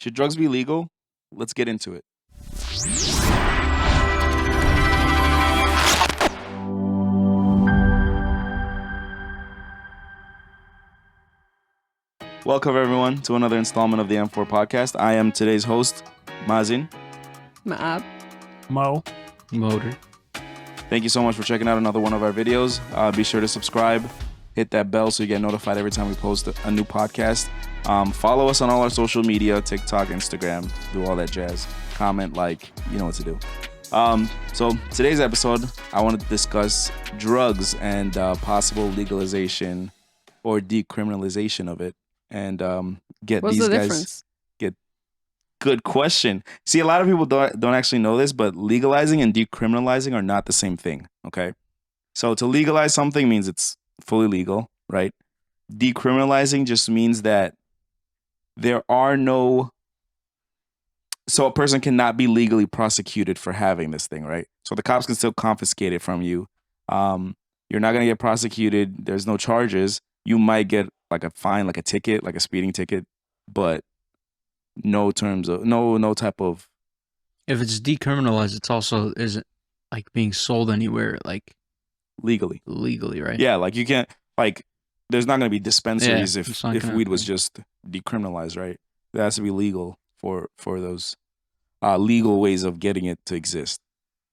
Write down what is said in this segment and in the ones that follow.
Should drugs be legal? Let's get into it. Welcome, everyone, to another installment of the M4 podcast. I am today's host, Mazin. Ma'ab. Mo. Motor. Thank you so much for checking out another one of our videos. Be sure to subscribe, hit that bell so you get notified every time we post a new podcast. Follow us on all our social media, TikTok, Instagram, do all that jazz. Comment, like, you know what to do. So today's episode, I want to discuss drugs and possible legalization or decriminalization of it. And get What's these the guys difference? get good question. See, a lot of people don't actually know this, but legalizing and decriminalizing are not the same thing. Okay, so to legalize something means it's fully legal, right? Decriminalizing just means that there are no, so a person cannot be legally prosecuted for having this thing, right? So the cops can still confiscate it from you. You're not gonna get prosecuted. There's no charges. You might get like a fine, like a ticket, like a speeding ticket, but no terms of no type of. If it's decriminalized, it's also isn't like being sold anywhere like legally, right? Yeah, like you can't, like there's not going to be dispensaries if weed was just decriminalized, right? It has to be legal for those legal ways of getting it to exist.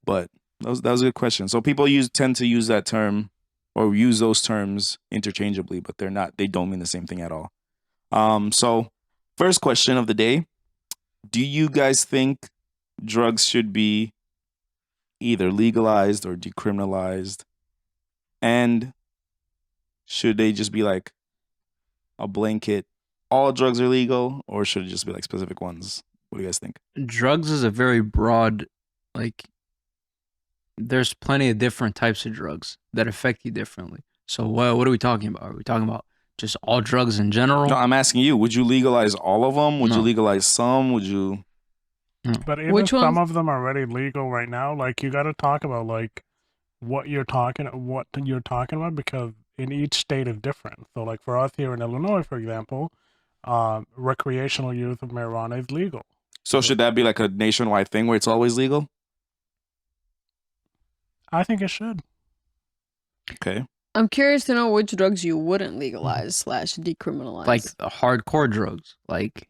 But that was a good question. So people tend to use that term or use those terms interchangeably, but they don't mean the same thing at all. So first question of the day, do you guys think drugs should be either legalized or decriminalized? And should they just be like a blanket, all drugs are legal, or should it just be like specific ones? What do you guys think? Drugs is a very broad, like, there's plenty of different types of drugs that affect you differently. So what are we talking about? Are we talking about just all drugs in general? No, I'm asking you, would you legalize all of them? Would No. you legalize some? Would you? But even Which some ones? of them are already legal right now. Like, you got to talk about like what you're talking about, because in each state is different. So like for us here in Illinois, for example, recreational use of marijuana is legal. So should that be like a nationwide thing where it's always legal? I think it should. Okay. I'm curious to know which drugs you wouldn't legalize / decriminalize. Like the hardcore drugs, like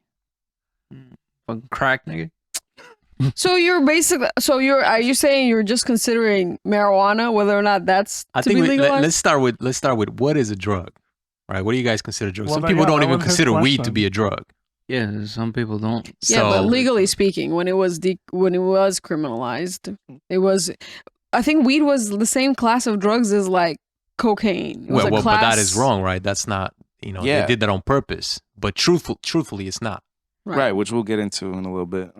fucking crack, nigga. So you're basically, are you saying you're just considering marijuana, whether or not that's I to think be legalized? let's start with what is a drug, right? What do you guys consider drugs? Well, Some people don't that even was his consider weed to question. be a drug. Yeah, some people don't. Yeah, but legally speaking, when it was criminalized, it was, I think weed was the same class of drugs as like cocaine. It was Well, a class. but that is wrong, right? That's not, Yeah. they did that on purpose. But truthfully, it's not. Right, which we'll get into in a little bit.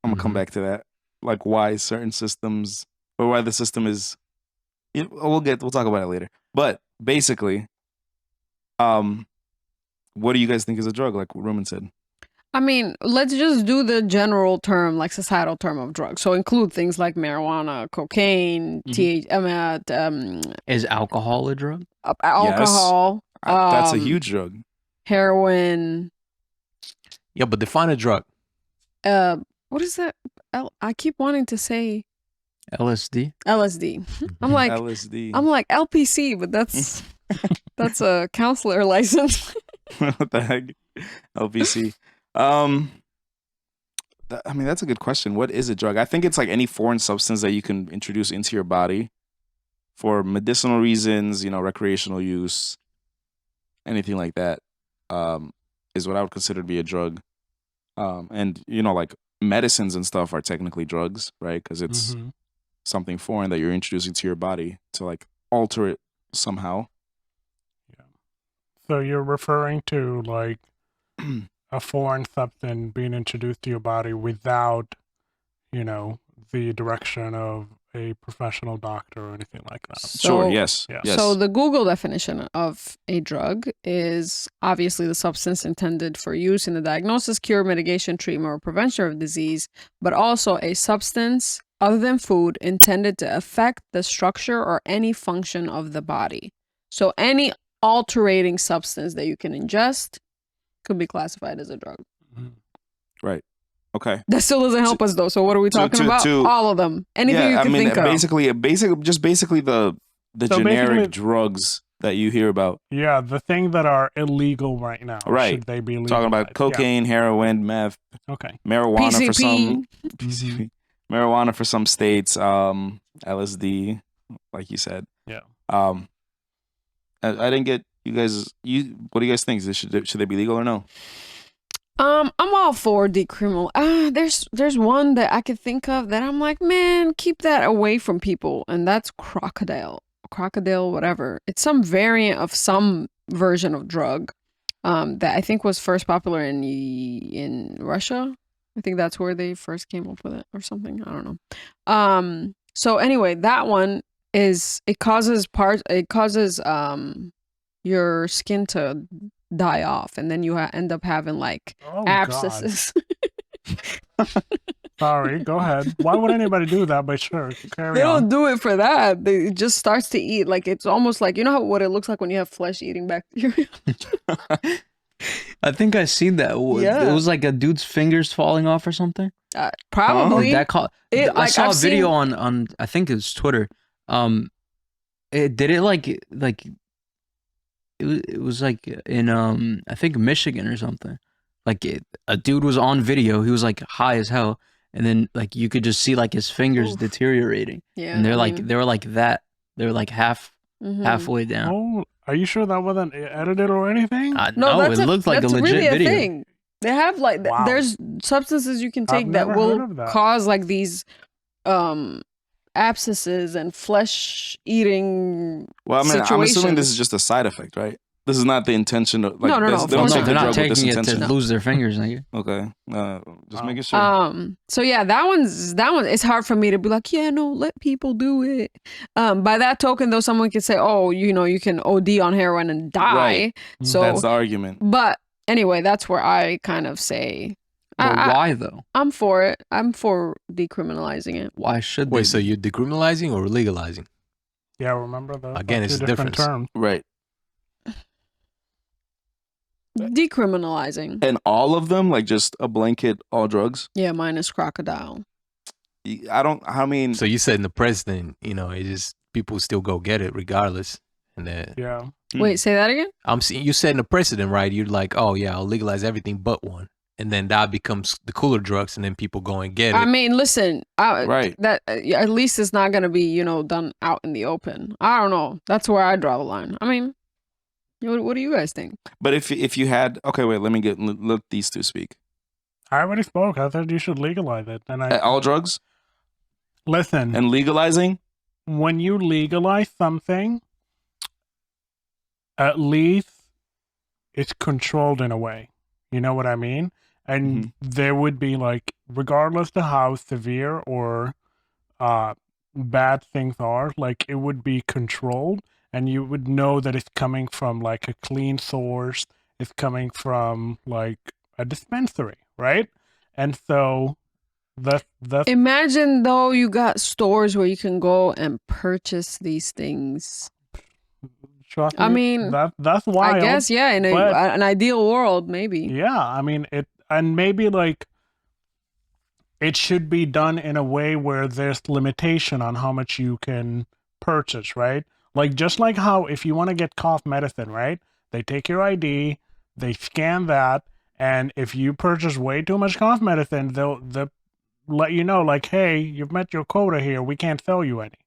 I'm gonna come back to that, like why certain systems or why the system is. We'll talk about it later. But basically, what do you guys think is a drug? Like what Roman said. I mean, let's just do the general term, like societal term of drugs. So include things like marijuana, cocaine, Is alcohol a drug? alcohol. That's a huge drug. Heroin. Yeah, but define a drug. What is that? I keep wanting to say LSD. LSD. I'm like LSD. I'm like LPC, but that's a counselor license. What the heck? LPC. I mean, that's a good question. What is a drug? I think it's like any foreign substance that you can introduce into your body for medicinal reasons, recreational use, anything like that, is what I would consider to be a drug. And like medicines and stuff are technically drugs, right? Because it's something foreign that you're introducing to your body to like alter it somehow. Yeah. So you're referring to like a foreign substance being introduced to your body without, the direction of a professional doctor or anything like that. Sure. Yes. Yeah. Yes. So the Google definition of a drug is obviously the substance intended for use in the diagnosis, cure, mitigation, treatment, or prevention of disease, but also a substance other than food intended to affect the structure or any function of the body. So any alterating substance that you can ingest could be classified as a drug. Right. Okay. That still doesn't help us though. So what are we talking about? All of them. Anything you can think of. Basically the generic drugs that you hear about. Yeah, the things that are illegal right now. Right. Should they be legal? Talking about cocaine, heroin, meth. Okay. Marijuana PCP. for some. PCP. Marijuana for some states. LSD, like you said. Yeah. I didn't get you guys. What do you guys think? Should they be legal or no? I'm all for decriminal. There's one that I could think of that I'm like, man, keep that away from people, and that's crocodile, whatever. It's some variant of some version of drug, that I think was first popular in Russia. I think that's where they first came up with it or something. I don't know. So anyway, that one it causes your skin to die off, and then you end up having like abscesses. Sorry, go ahead. Why would anybody do that? But sure, carry they on. don't do it for that. It just starts to eat. Like it's almost like, you know what it looks like when you have flesh eating bacteria. I think I seen that. Yeah. It was like a dude's fingers falling off or something. Probably. I saw a video on I think it's Twitter. It was like in I think Michigan or something. Like a dude was on video. He was like high as hell, and then like you could just see like his fingers deteriorating. Yeah, and they were like that. They were like halfway down. Oh, are you sure that wasn't edited or anything? No, it looked like a legit really video. Thing. They have like there's substances you can take that will cause like these abscesses and flesh eating. Well, I mean, I'm assuming this is just a side effect, right? This is not the intention of like. No. They're not taking it to lose their fingers, nigga. Okay, just making sure. So yeah, that one. It's hard for me to be like, yeah, no, let people do it. By that token, though, someone could say, oh, you can OD on heroin and die. Right. So that's the argument. But anyway, that's where I kind of say. Why though? I'm for it. I'm for decriminalizing it. Why should they? Wait, so you're decriminalizing or legalizing? Yeah, remember that. Again, it's a different term. Right. Decriminalizing. And all of them, like just a blanket, all drugs? Yeah, minus crocodile. I mean. So you said in the president, it just, people still go get it regardless. And then. Yeah. Wait, say that again? You said in the precedent, right? You're like, oh yeah, I'll legalize everything but one. And then that becomes the cooler drugs, and then people go and get it. I mean, listen, right? That at least it's not gonna be, done out in the open. I don't know. That's where I draw the line. I mean, what do you guys think? But if you had, okay, wait, let these two speak. I already spoke. I thought you should legalize it, and all drugs. Listen, and legalizing. When you legalize something, at least it's controlled in a way. You know what I mean? And there would be like, regardless to how severe or bad things are, like it would be controlled, and you would know that it's coming from like a clean source. It's coming from like a dispensary, right? And so that's imagine though you got stores where you can go and purchase these things. Trust I me, mean, that's wild. I guess, yeah, in an ideal world, maybe. Yeah, I mean, and maybe like it should be done in a way where there's limitation on how much you can purchase, right? Like just like how if you want to get cough medicine, right? They take your ID, they scan that, and if you purchase way too much cough medicine, they'll let you know, like, hey, you've met your quota here. We can't sell you any.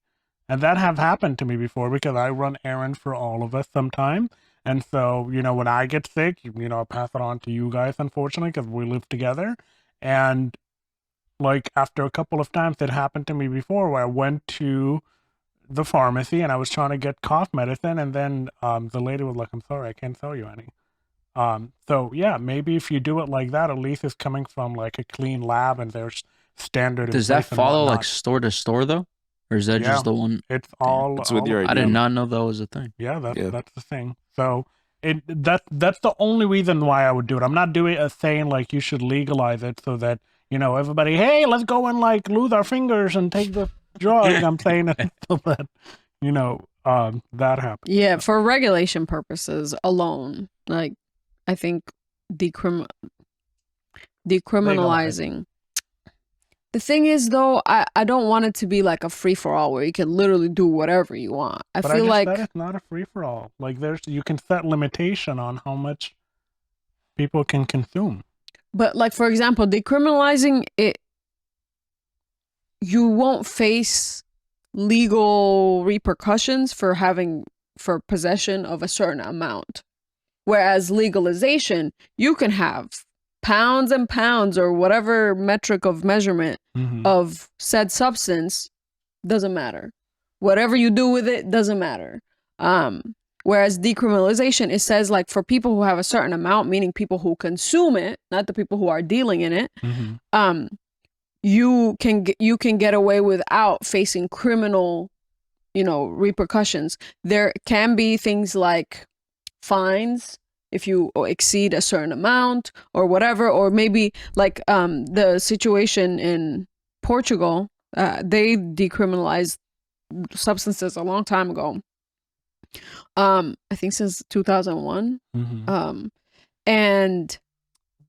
And that have happened to me before because I run errands for all of us sometimes. And so, when I get sick, I pass it on to you guys, unfortunately, because we live together. And like after a couple of times it happened to me before where I went to the pharmacy and I was trying to get cough medicine. And then the lady was like, I'm sorry, I can't sell you any. So yeah, maybe if you do it like that, at least it's coming from like a clean lab and there's standard. Does that follow like store to store though? Or is that just the one? It's all. It's with your idea. I did not know that was a thing. Yeah, that's the thing. So that's the only reason why I would do it. I'm not doing a saying like you should legalize it so that everybody, hey, let's go and like lose our fingers and take the drug. I'm saying it so that that happens. Yeah, for regulation purposes alone, like I think decriminalizing. The thing is, though, I don't want it to be like a free-for-all where you can literally do whatever you want. I feel like it's not a free-for-all. Like you can set limitation on how much people can consume. But like, for example, decriminalizing it, you won't face legal repercussions for possession of a certain amount. Whereas legalization, you can have pounds and pounds or whatever metric of measurement of said substance, doesn't matter. Whatever you do with it doesn't matter. Whereas decriminalization, it says like for people who have a certain amount, meaning people who consume it, not the people who are dealing in it, you can get away without facing criminal, repercussions. There can be things like fines if you exceed a certain amount or whatever, or maybe like the situation in Portugal, they decriminalized substances a long time ago. I think since 2001. And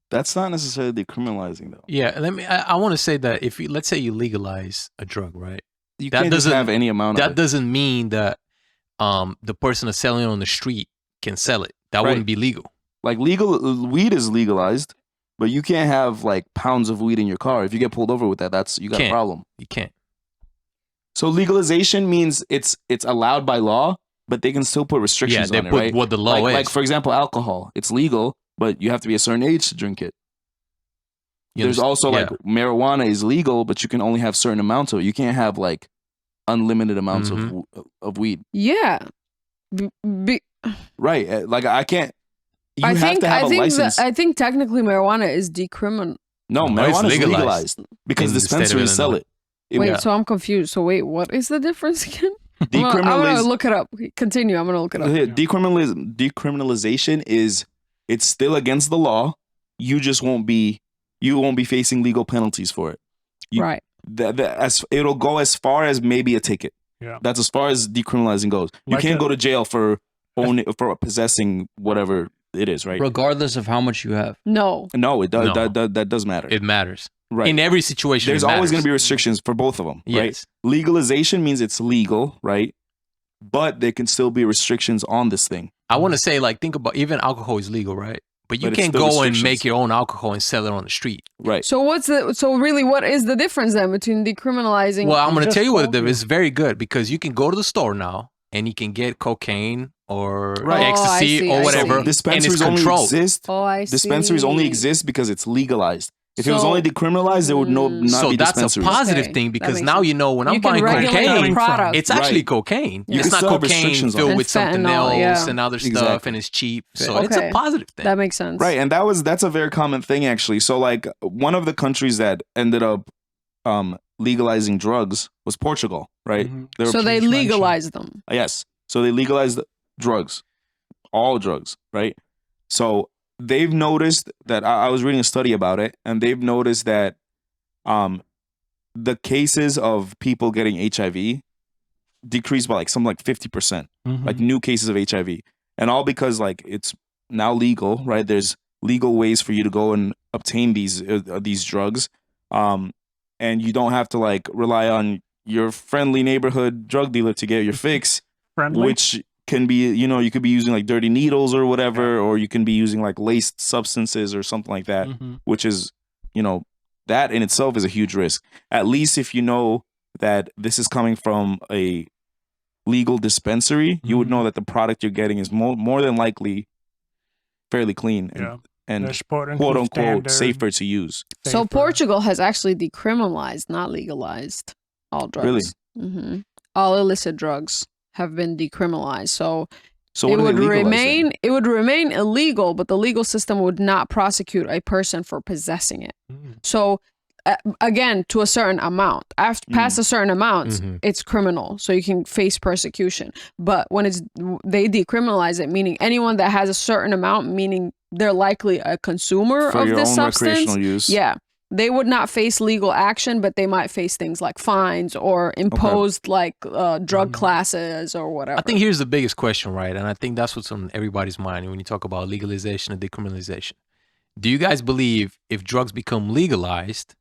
that's not necessarily decriminalizing though. Yeah, I want to say that if let's say you legalize a drug, right? You can't just have any amount of it. That doesn't mean that the person that's selling it on the street can sell it. That wouldn't be legal. Like weed is legalized, but you can't have like pounds of weed in your car. If you get pulled over with that, you got a problem. You can't. So legalization means it's allowed by law, but they can still put restrictions on it, right? Yeah, they put what the law is. Like for example, alcohol. It's legal, but you have to be a certain age to drink it. There's also like marijuana is legal, but you can only have certain amounts of it. You can't have like unlimited amounts of weed. Yeah. Right. Like I can't. You have to have a license. I think technically marijuana is decriminal. No, marijuana is legalized because dispensaries sell it. Wait, so I'm confused. So wait, what is the difference again? I'm gonna look it up. Continue. I'm gonna look it up. Decriminalization is it's still against the law. You won't be facing legal penalties for it. Right. It'll go as far as maybe a ticket. Yeah. That's as far as decriminalizing goes. You can't go to jail for possessing whatever it is, right? Regardless of how much you have. No, it does. That does matter. It matters. Right. In every situation, there's always going to be restrictions for both of them, right? Yes. Legalization means it's legal, right? But there can still be restrictions on this thing. I want to say, like, think about even alcohol is legal, right? But you can't go and make your own alcohol and sell it on the street. Right. So what is the difference then between decriminalizing? Well, I'm going to tell you what the difference is. Very good, because you can go to the store now and you can get cocaine or ecstasy or whatever. Dispensaries only exist. Dispensaries only exist because it's legalized. If it was only decriminalized, there would not be dispensaries. So that's a positive thing, because now you know when I'm buying cocaine, it's actually cocaine. Yeah. It's not cocaine filled with something else and other stuff, and it's cheap. So it's a positive thing. That makes sense. Right, and that's a very common thing actually. So like one of the countries that ended up legalizing drugs was Portugal, right? So they legalized them. Yes. So they legalized drugs, all drugs, right? So they've noticed that I was reading a study about it, and they've noticed that the cases of people getting HIV decreased by like 50%, like new cases of HIV, and all because like it's now legal, right? There's legal ways for you to go and obtain these drugs, and you don't have to like rely on your friendly neighborhood drug dealer to get your fix, which can be, you could be using like dirty needles or whatever, or you can be using like laced substances or something like that, which is, that in itself is a huge risk. At least if you know that this is coming from a legal dispensary, you would know that the product you're getting is more than likely fairly clean and quote unquote safer to use. So Portugal has actually decriminalized, not legalized, all drugs. Really? All illicit drugs have been decriminalized. So it would remain illegal, but the legal system would not prosecute a person for possessing it. So again, to a certain amount, past a certain amount, it's criminal. So you can face persecution. But when they decriminalize it, meaning anyone that has a certain amount, meaning they're likely a consumer of this substance. Recreational use. Yeah. They would not face legal action, but they might face things like fines or imposed drug classes or whatever. I think here's the biggest question, right? And I think that's what's on everybody's mind when you talk about legalization and decriminalization. Do you guys believe if drugs become legalized,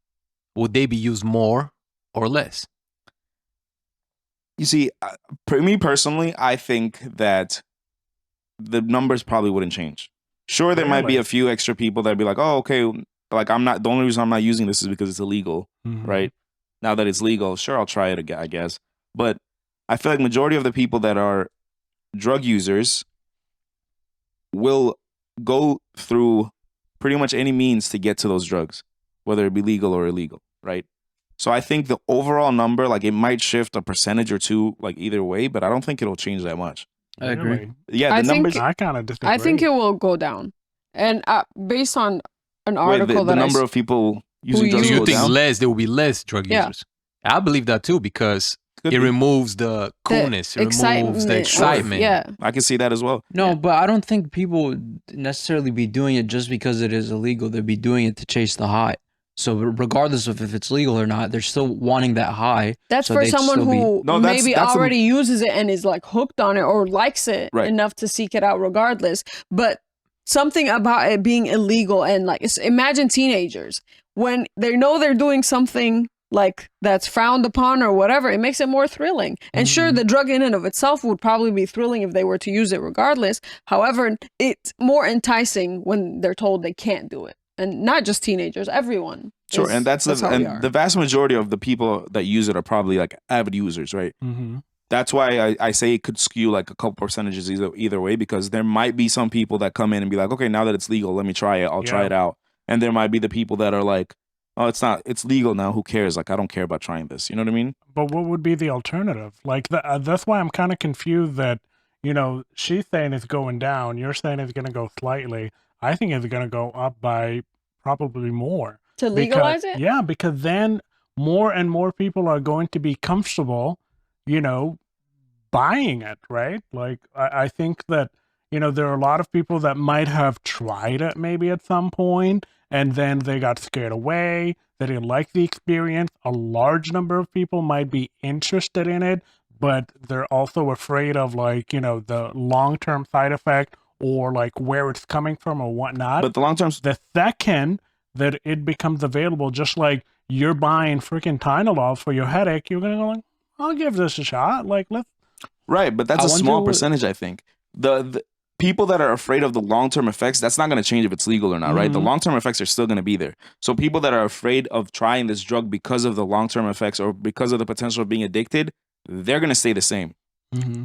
would they be used more or less? You see, me personally, I think that the numbers probably wouldn't change. Sure, there might be a few extra people that'd be like, oh, okay, like I'm not, the only reason I'm not using this is because it's illegal, right? Now that it's legal, sure, I'll try it again, I guess. But I feel like majority of the people that are drug users will go through pretty much any means to get to those drugs, whether it be legal or illegal, right? So I think the overall number, like it might shift a percentage or two, like either way, but I don't think it'll change that much. I agree. Yeah, the numbers. I kind of disagree. I think it will go down, and based on an article the number of people using drugs do will you go think down? there will be less drug users? I believe that too, because it removes the coolness, it removes the excitement. Yeah, I can see that as well. No, but I don't think people would necessarily be doing it just because it is illegal. They'd be doing it to chase the high. So regardless of if it's legal or not, they're still wanting that high. That's so for someone who maybe already uses it and is like hooked on it or likes it enough to seek it out regardless. But something about it being illegal, and like, imagine teenagers when they know they're doing something like that's frowned upon or whatever, it makes it more thrilling. And sure, the drug in and of itself would probably be thrilling if they were to use it regardless. However, it's more enticing when they're told they can't do it. And not just teenagers, everyone. Sure, and that's the vast majority of the people that use it are probably like avid users, right? That's why I say it could skew like a couple percentages either way, because there might be some people that come in and be like, okay, now that it's legal, let me try it. I'll try it out. And there might be the people that are like, oh, it's legal now. Who cares? Like, I don't care about trying this. You know what I mean? But what would be the alternative? Like, that's why I'm kind of confused that, you know, she's saying it's going down. You're saying it's going to go slightly. I think it's going to go up by probably more. To legalize it? Yeah, because then more and more people are going to be comfortable, you know, buying it, right? Like, I think that, you know, there are a lot of people that might have tried it maybe at some point, and then they got scared away. They didn't like the experience. A large number of people might be interested in it, but they're also afraid of, like, you know, the long-term side effect or like where it's coming from or whatnot. But the long-term... The second that it becomes available, just like you're buying freaking Tylenol for your headache, you're going to go like, I'll give this a shot. Like, let's... Right, but that's a small percentage, I think. The people that are afraid of the long-term effects, that's not going to change if it's legal or not, right? The long-term effects are still going to be there. So people that are afraid of trying this drug because of the long-term effects or because of the potential of being addicted, they're going to stay the same.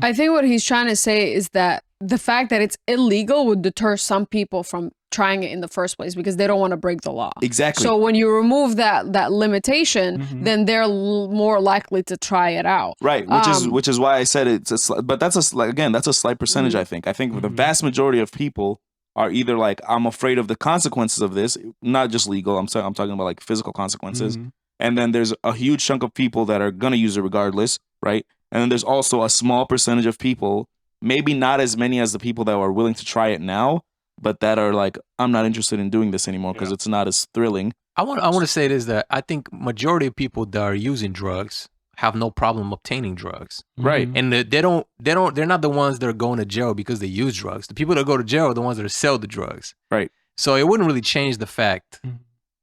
I think what he's trying to say is that the fact that it's illegal would deter some people from trying it in the first place because they don't want to break the law. Exactly. So when you remove that limitation, then they're more likely to try it out. Right, which is why I said it's but that's a slight percentage. I think the vast majority of people are either like, I'm afraid of the consequences of this, not just legal. I'm talking about like physical consequences. And then there's a huge chunk of people that are gonna use it regardless, right? And then there's also a small percentage of people, maybe not as many as the people that are willing to try it now, but that are like, I'm not interested in doing this anymore because it's not as thrilling. I want to say this, that I think majority of people that are using drugs have no problem obtaining drugs. Right. And they're not the ones that are going to jail because they use drugs. The people that go to jail are the ones that sell the drugs. Right. So it wouldn't really change the fact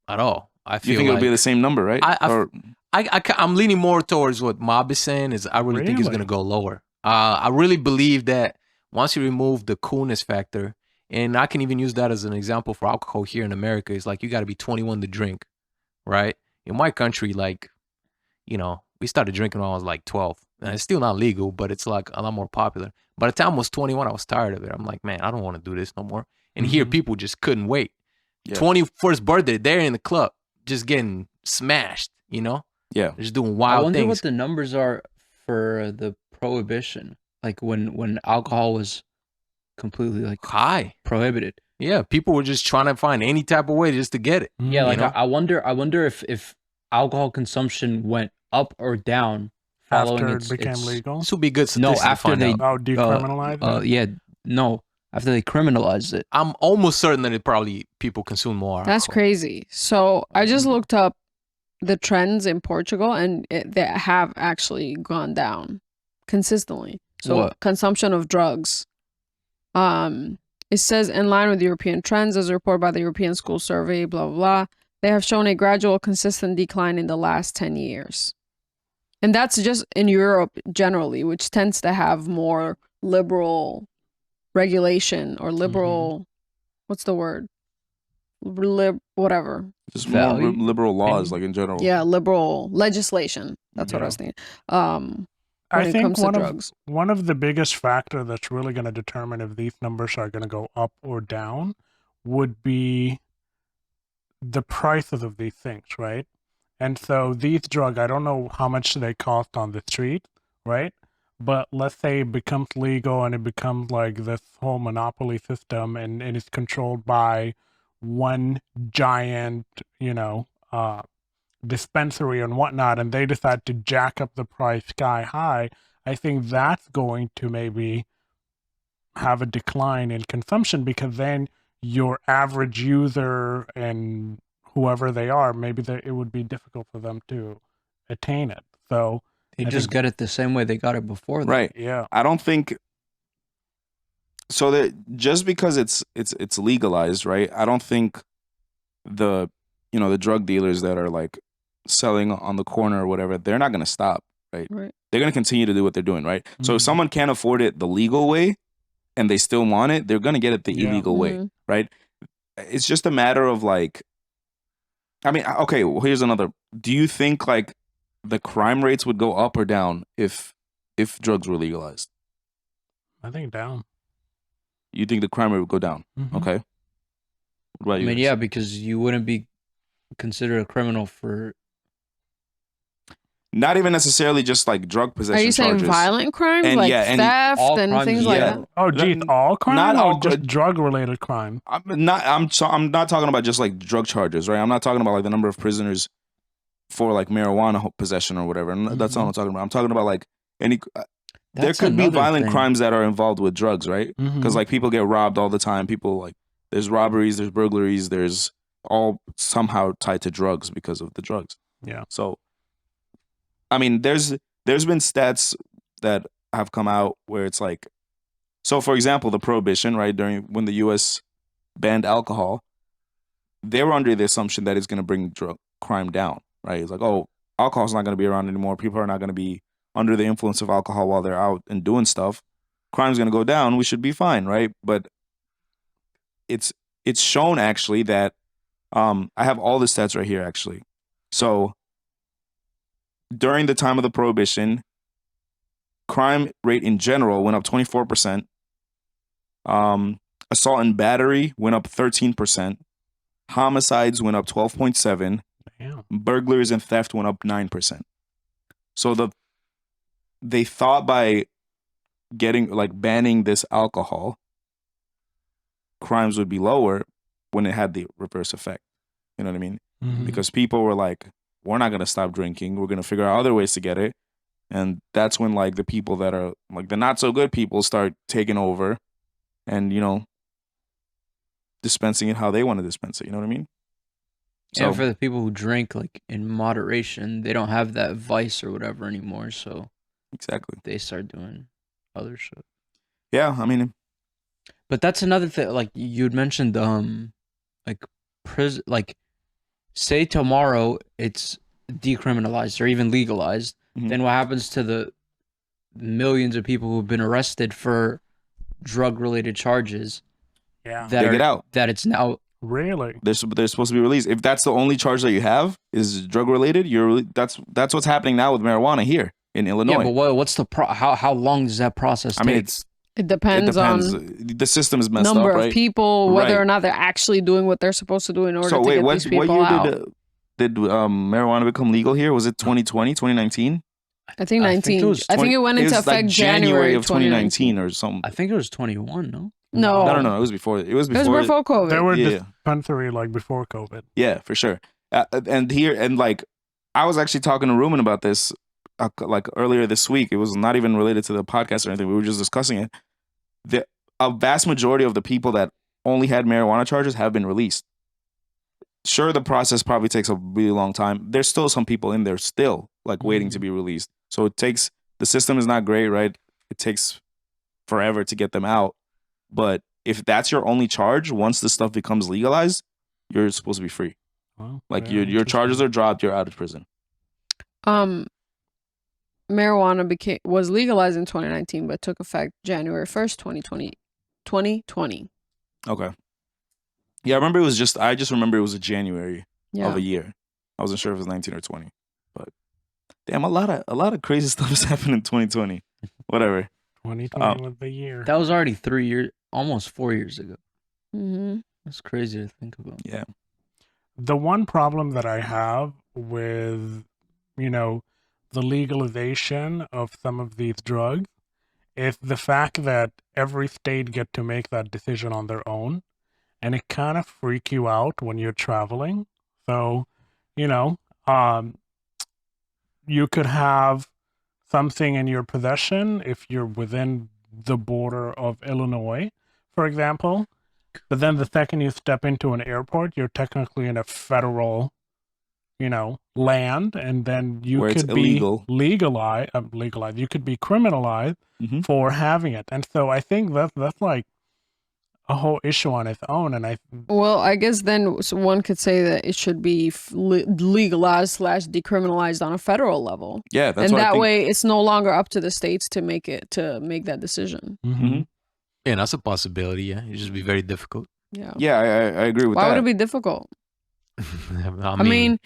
at all. I feel you think like it'll be the same number, right? I'm leaning more towards what Mob is saying. Is I really think it's going to go lower. I really believe that once you remove the coolness factor, and I can even use that as an example for alcohol here in America, it's like you got to be 21 to drink, right? In my country, like, you know, we started drinking when I was like 12. And it's still not legal, but it's like a lot more popular. By the time I was 21, I was tired of it. I'm like, man, I don't want to do this no more. And here, people just couldn't wait. 21st birthday, they're in the club, just getting smashed, you know? Yeah. Just doing wild things. I wonder what the numbers are for the prohibition. Like when alcohol was completely like prohibited. Yeah, people were just trying to find any type of way just to get it. Yeah, like I wonder if alcohol consumption went up or down following after it became legal. This would be good. No, after they decriminalized it. After they criminalized it. I'm almost certain that it probably people consume more alcohol. That's crazy. So I just looked up the trends in Portugal, and they have actually gone down consistently. So consumption of drugs It says, in line with European trends, as reported by the European School Survey, blah, blah, blah, they have shown a gradual, consistent decline in the last 10 years. And that's just in Europe generally, which tends to have more liberal regulation or liberal, what's the word? Whatever. Just more liberal laws, like in general. Yeah, liberal legislation. That's what I was thinking. I think one of the biggest factors that's really going to determine if these numbers are going to go up or down would be the prices of these things, right? And so these drugs, I don't know how much they cost on the street, right? But let's say it becomes legal and it becomes like this whole monopoly system and it's controlled by one giant, dispensary and whatnot, and they decide to jack up the price sky high. I think that's going to maybe have a decline in consumption, because then your average user and whoever they are, maybe it would be difficult for them to attain it. So they just get it the same way they got it before. Right. Yeah. I don't think so. That just because it's legalized, right? I don't think the drug dealers that are like selling on the corner or whatever, they're not going to stop, right? They're going to continue to do what they're doing, right? So if someone can't afford it the legal way and they still want it, they're going to get it the illegal way, right? It's just a matter of like, I mean, okay, well, here's another. Do you think like the crime rates would go up or down if drugs were legalized? I think down. You think the crime rate would go down? Okay. What about you? I mean, yeah, because you wouldn't be considered a criminal for... Not even necessarily just like drug possession charges. Are you saying violent crimes, and, like theft and things like that? Oh, geez, all crime? Not all, just drug-related crime. I'm not talking about just like drug charges, right? I'm not talking about like the number of prisoners for like marijuana possession or whatever. That's not what I'm talking about. I'm talking about like any. There could be violent crimes that are involved with drugs, right? Because like people get robbed all the time. People like there's robberies, there's burglaries, there's all somehow tied to drugs because of the drugs. Yeah. So, I mean, there's been stats that have come out where it's like, so for example, the Prohibition, right, during when the U.S. banned alcohol, they were under the assumption that it's going to bring drug crime down, right? It's like, oh, alcohol's not going to be around anymore. People are not going to be under the influence of alcohol while they're out and doing stuff. Crime's going to go down. We should be fine, right? But it's shown actually that I have all the stats right here actually. So during the time of the Prohibition, crime rate in general went up 24%. Assault and battery went up 13%. Homicides went up 12.7%. Burglaries and theft went up 9%. So they thought by banning this alcohol, crimes would be lower, when it had the reverse effect. You know what I mean? Because people were like, we're not going to stop drinking. We're going to figure out other ways to get it. And that's when like the people that are like the not so good people start taking over and, dispensing it how they want to dispense it. You know what I mean? So for the people who drink like in moderation, they don't have that vice or whatever anymore. So exactly, they start doing other shit. Yeah, I mean, but that's another thing. Like you'd mentioned, say tomorrow it's decriminalized or even legalized, then what happens to the millions of people who've been arrested for drug-related charges? Yeah, they get out. That it's now really they're supposed to be released. If that's the only charge that you have is drug-related, that's what's happening now with marijuana here in Illinois. Yeah, but what's the how long does that process take? I mean, it depends on the system is messed number up, right? of people, whether or not they're actually doing what they're supposed to do in order to get these people out. What year did marijuana become legal here? Was it 2020, 2019? I think 19. I think it went into effect like January of 2019 or something. I think it was 21, no? No. No. It was before. It was before COVID. There were dispensary like before COVID. Yeah, for sure. And like, I was actually talking to Ruben about this like earlier this week. It was not even related to the podcast or anything. We were just discussing it. A vast majority of the people that only had marijuana charges have been released. Sure, the process probably takes a really long time. There's still some people in there still like waiting to be released. So the system is not great, right? It takes forever to get them out. But if that's your only charge, once the stuff becomes legalized, you're supposed to be free. Well, like your charges are dropped, you're out of prison. Marijuana was legalized in 2019, but took effect January 1st, 2020. Okay. Yeah, I just remember it was a January of a year. I wasn't sure if it was 19 or 20. But damn, a lot of crazy stuff has happened in 2020. Whatever. 2020 was the year. That was already 3 years, almost 4 years ago. Mm-hmm. That's crazy to think about. Yeah. The one problem that I have with, the legalization of some of these drugs is the fact that every state get to make that decision on their own. And it kind of freak you out when you're traveling. So, you could have something in your possession if you're within the border of Illinois, for example. But then the second you step into an airport, you're technically in a federal, land, and then you could be legalized. You could be criminalized for having it. And so I think that's like a whole issue on its own. And I guess then one could say that it should be legalized / decriminalized on a federal level. Yeah, that's and that way it's no longer up to the states to make that decision. Mm-hmm. Yeah, that's a possibility. Yeah, it'd just be very difficult. Yeah, I agree with that. Why would it be difficult? I mean,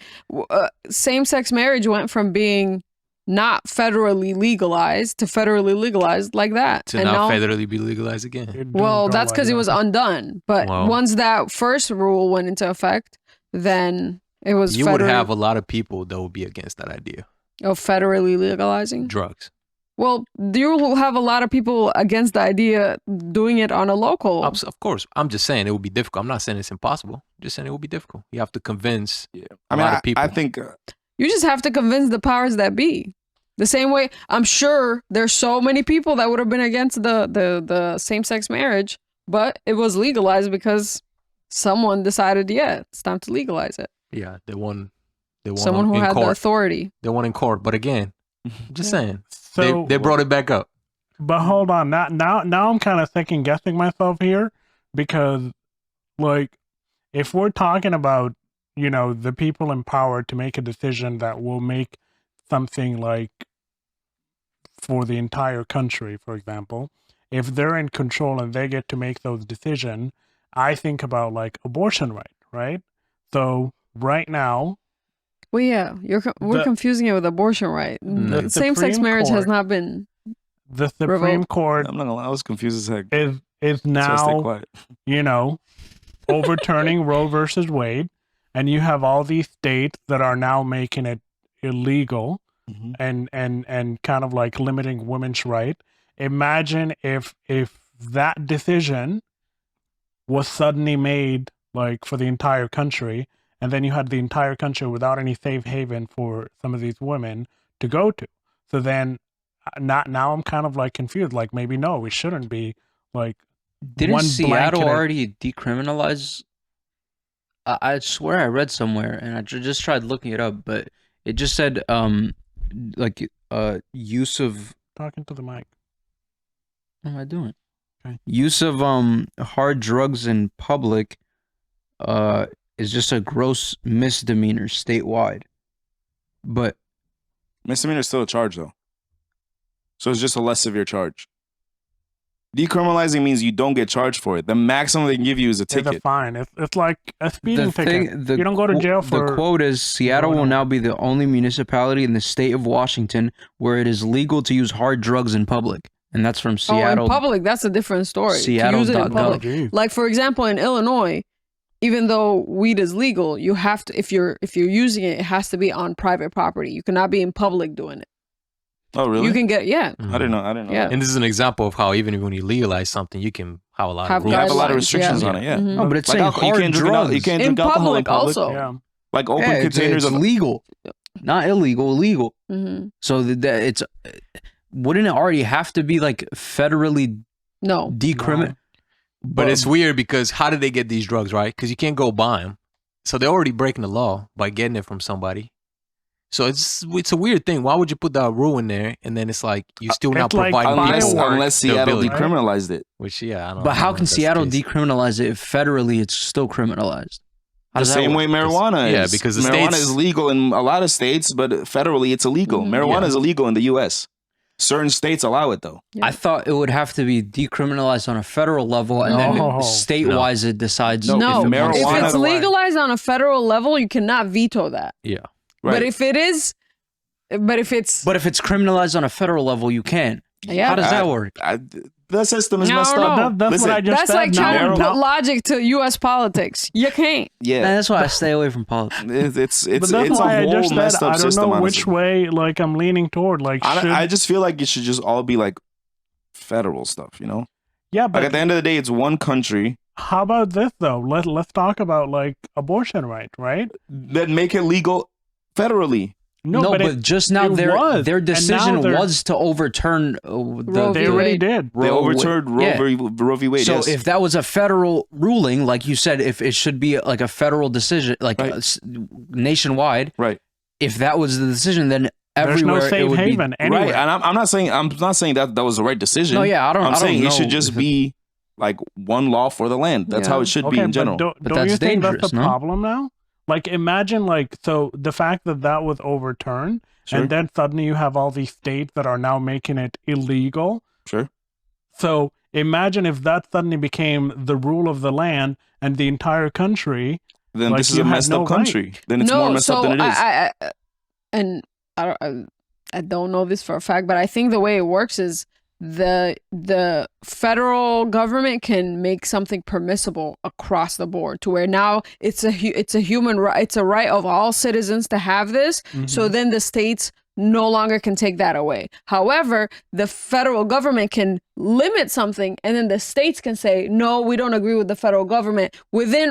same-sex marriage went from being not federally legalized to federally legalized like that. To now federally be legalized again. Well, that's because it was undone. But once that first rule went into effect, then it was You would have a lot of people that would be against that idea. Of federally legalizing? Drugs. Well, you will have a lot of people against the idea doing it on a local. Of course. I'm just saying it would be difficult. I'm not saying it's impossible. I'm just saying it will be difficult. You have to convince a lot of people. I think... you just have to convince the powers that be. The same way, I'm sure there's so many people that would have been against the same-sex marriage, but it was legalized because someone decided, it's time to legalize it. Yeah, they won someone who had the authority. They won in court, but again, I'm just saying. So they brought it back up. But hold on, now I'm kind of second guessing myself here, because like if we're talking about the people empowered to make a decision that will make something like for the entire country, for example, if they're in control and they get to make those decisions, I think about like abortion right? So right now. Well, yeah, we're confusing it with abortion right. Same-sex marriage has not been the Supreme Court. I'm not gonna lie, I was confused as heck. Is now, overturning Roe versus Wade, and you have all these states that are now making it illegal and kind of like limiting women's right. Imagine if that decision was suddenly made like for the entire country, and then you had the entire country without any safe haven for some of these women to go to. So then now I'm kind of like confused, like maybe no, we shouldn't be like. Didn't Seattle already decriminalize? I swear I read somewhere, and I just tried looking it up, but it just said use of... Talking to the mic. What am I doing? Okay. Use of hard drugs in public is just a gross misdemeanor statewide. But misdemeanor is still a charge though. So it's just a less severe charge. Decriminalizing means you don't get charged for it. The maximum they can give you is a ticket. It's a fine. It's like a speeding ticket. You don't go to jail for... The quote is, Seattle will now be the only municipality in the state of Washington where it is legal to use hard drugs in public. And that's from Seattle. Oh, in public, that's a different story. Seattle.gov. Like, for example, in Illinois, even though weed is legal, you have to, if you're using it, it has to be on private property. You cannot be in public doing it. Oh, really? You can get, I didn't know. Yeah. And this is an example of how even when you legalize something, you can have a lot of rules. You have a lot of restrictions on it, yeah. Oh, but it's like saying hard drugs. You can't drink alcohol in public. Also. Yeah. Like open containers of legal. Not illegal, legal. So that it's... Wouldn't it already have to be like federally decriminal? But it's weird because how did they get these drugs, right? Because you can't go buy them. So they're already breaking the law by getting it from somebody. So it's a weird thing. Why would you put that rule in there and then it's like you still not providing unless Seattle decriminalized it? Which I don't know. But how can Seattle decriminalize it if federally it's still criminalized? The same way marijuana is. Yeah, because the marijuana is legal in a lot of states, but federally it's illegal. Marijuana is illegal in the U.S. Certain states allow it though. I thought it would have to be decriminalized on a federal level, and then state-wise it decides. No, if it's legalized on a federal level, you cannot veto that. Yeah, right. But if it's criminalized on a federal level, you can. Yeah. How does that work? The system is messed up. That's what I just said. That's like trying to put logic to U.S. politics. You can't. Yeah, that's why I stay away from politics. It's a whole messed up system. I don't know which way like I'm leaning toward. Like, I just feel like it should just all be like federal stuff. You know? Yeah, but like at the end of the day, it's one country. How about this though? Let's talk about like abortion right? Then make it legal federally. No, but just now their decision was to overturn they already did. They overturned Roe v. Wade. So if that was a federal ruling, like you said, if it should be like a federal decision, like nationwide, right? If that was the decision, then everywhere there's no safe haven anywhere. Right. And I'm not saying that was the right decision. No, yeah, I'm saying it should just be like one law for the land. That's how it should be in general. But don't you think that's the problem now? Like, imagine, like, so the fact that was overturned, and then suddenly you have all these states that are now making it illegal. Sure. So imagine if that suddenly became the rule of the land and the entire country. Then this is a messed up country. Then it's more messed up than it is. I don't know this for a fact, but I think the way it works is the federal government can make something permissible across the board to where now it's a human right, it's a right of all citizens to have this. So then the states no longer can take that away. However, the federal government can limit something, and then the states can say, no, we don't agree with the federal government.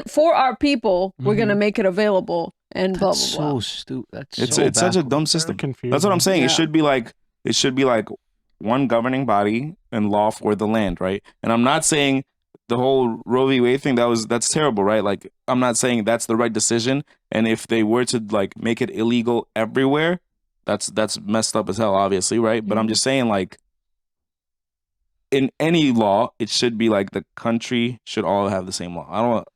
For our people, we're gonna make it available, and blah blah blah. So stupid. It's such a dumb system. That's what I'm saying. It should be like one governing body and law for the land, right? And I'm not saying the whole Roe v. Wade thing, that's terrible, right? Like, I'm not saying that's the right decision. And if they were to like make it illegal everywhere, that's messed up as hell, obviously, right? But I'm just saying, like, in any law, it should be like the country should all have the same law.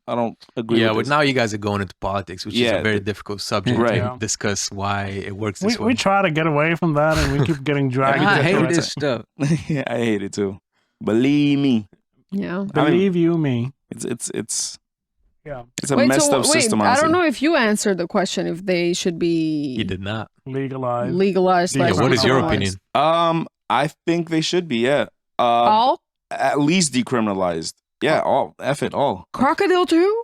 I don't agree. Yeah, with but this. now you guys are going into politics, which is a very difficult subject to discuss why it works this way. We try to get away from that, and we keep getting dragged. I hate this stuff. Yeah, I hate it too. Believe me. Yeah. Believe you me. It's a messed up system. I don't know if you answered the question if they should be. You did not. Legalized. Yeah, what is your opinion? I think they should be. Yeah. All? At least decriminalized. Yeah, all. F it, all. Crocodile too?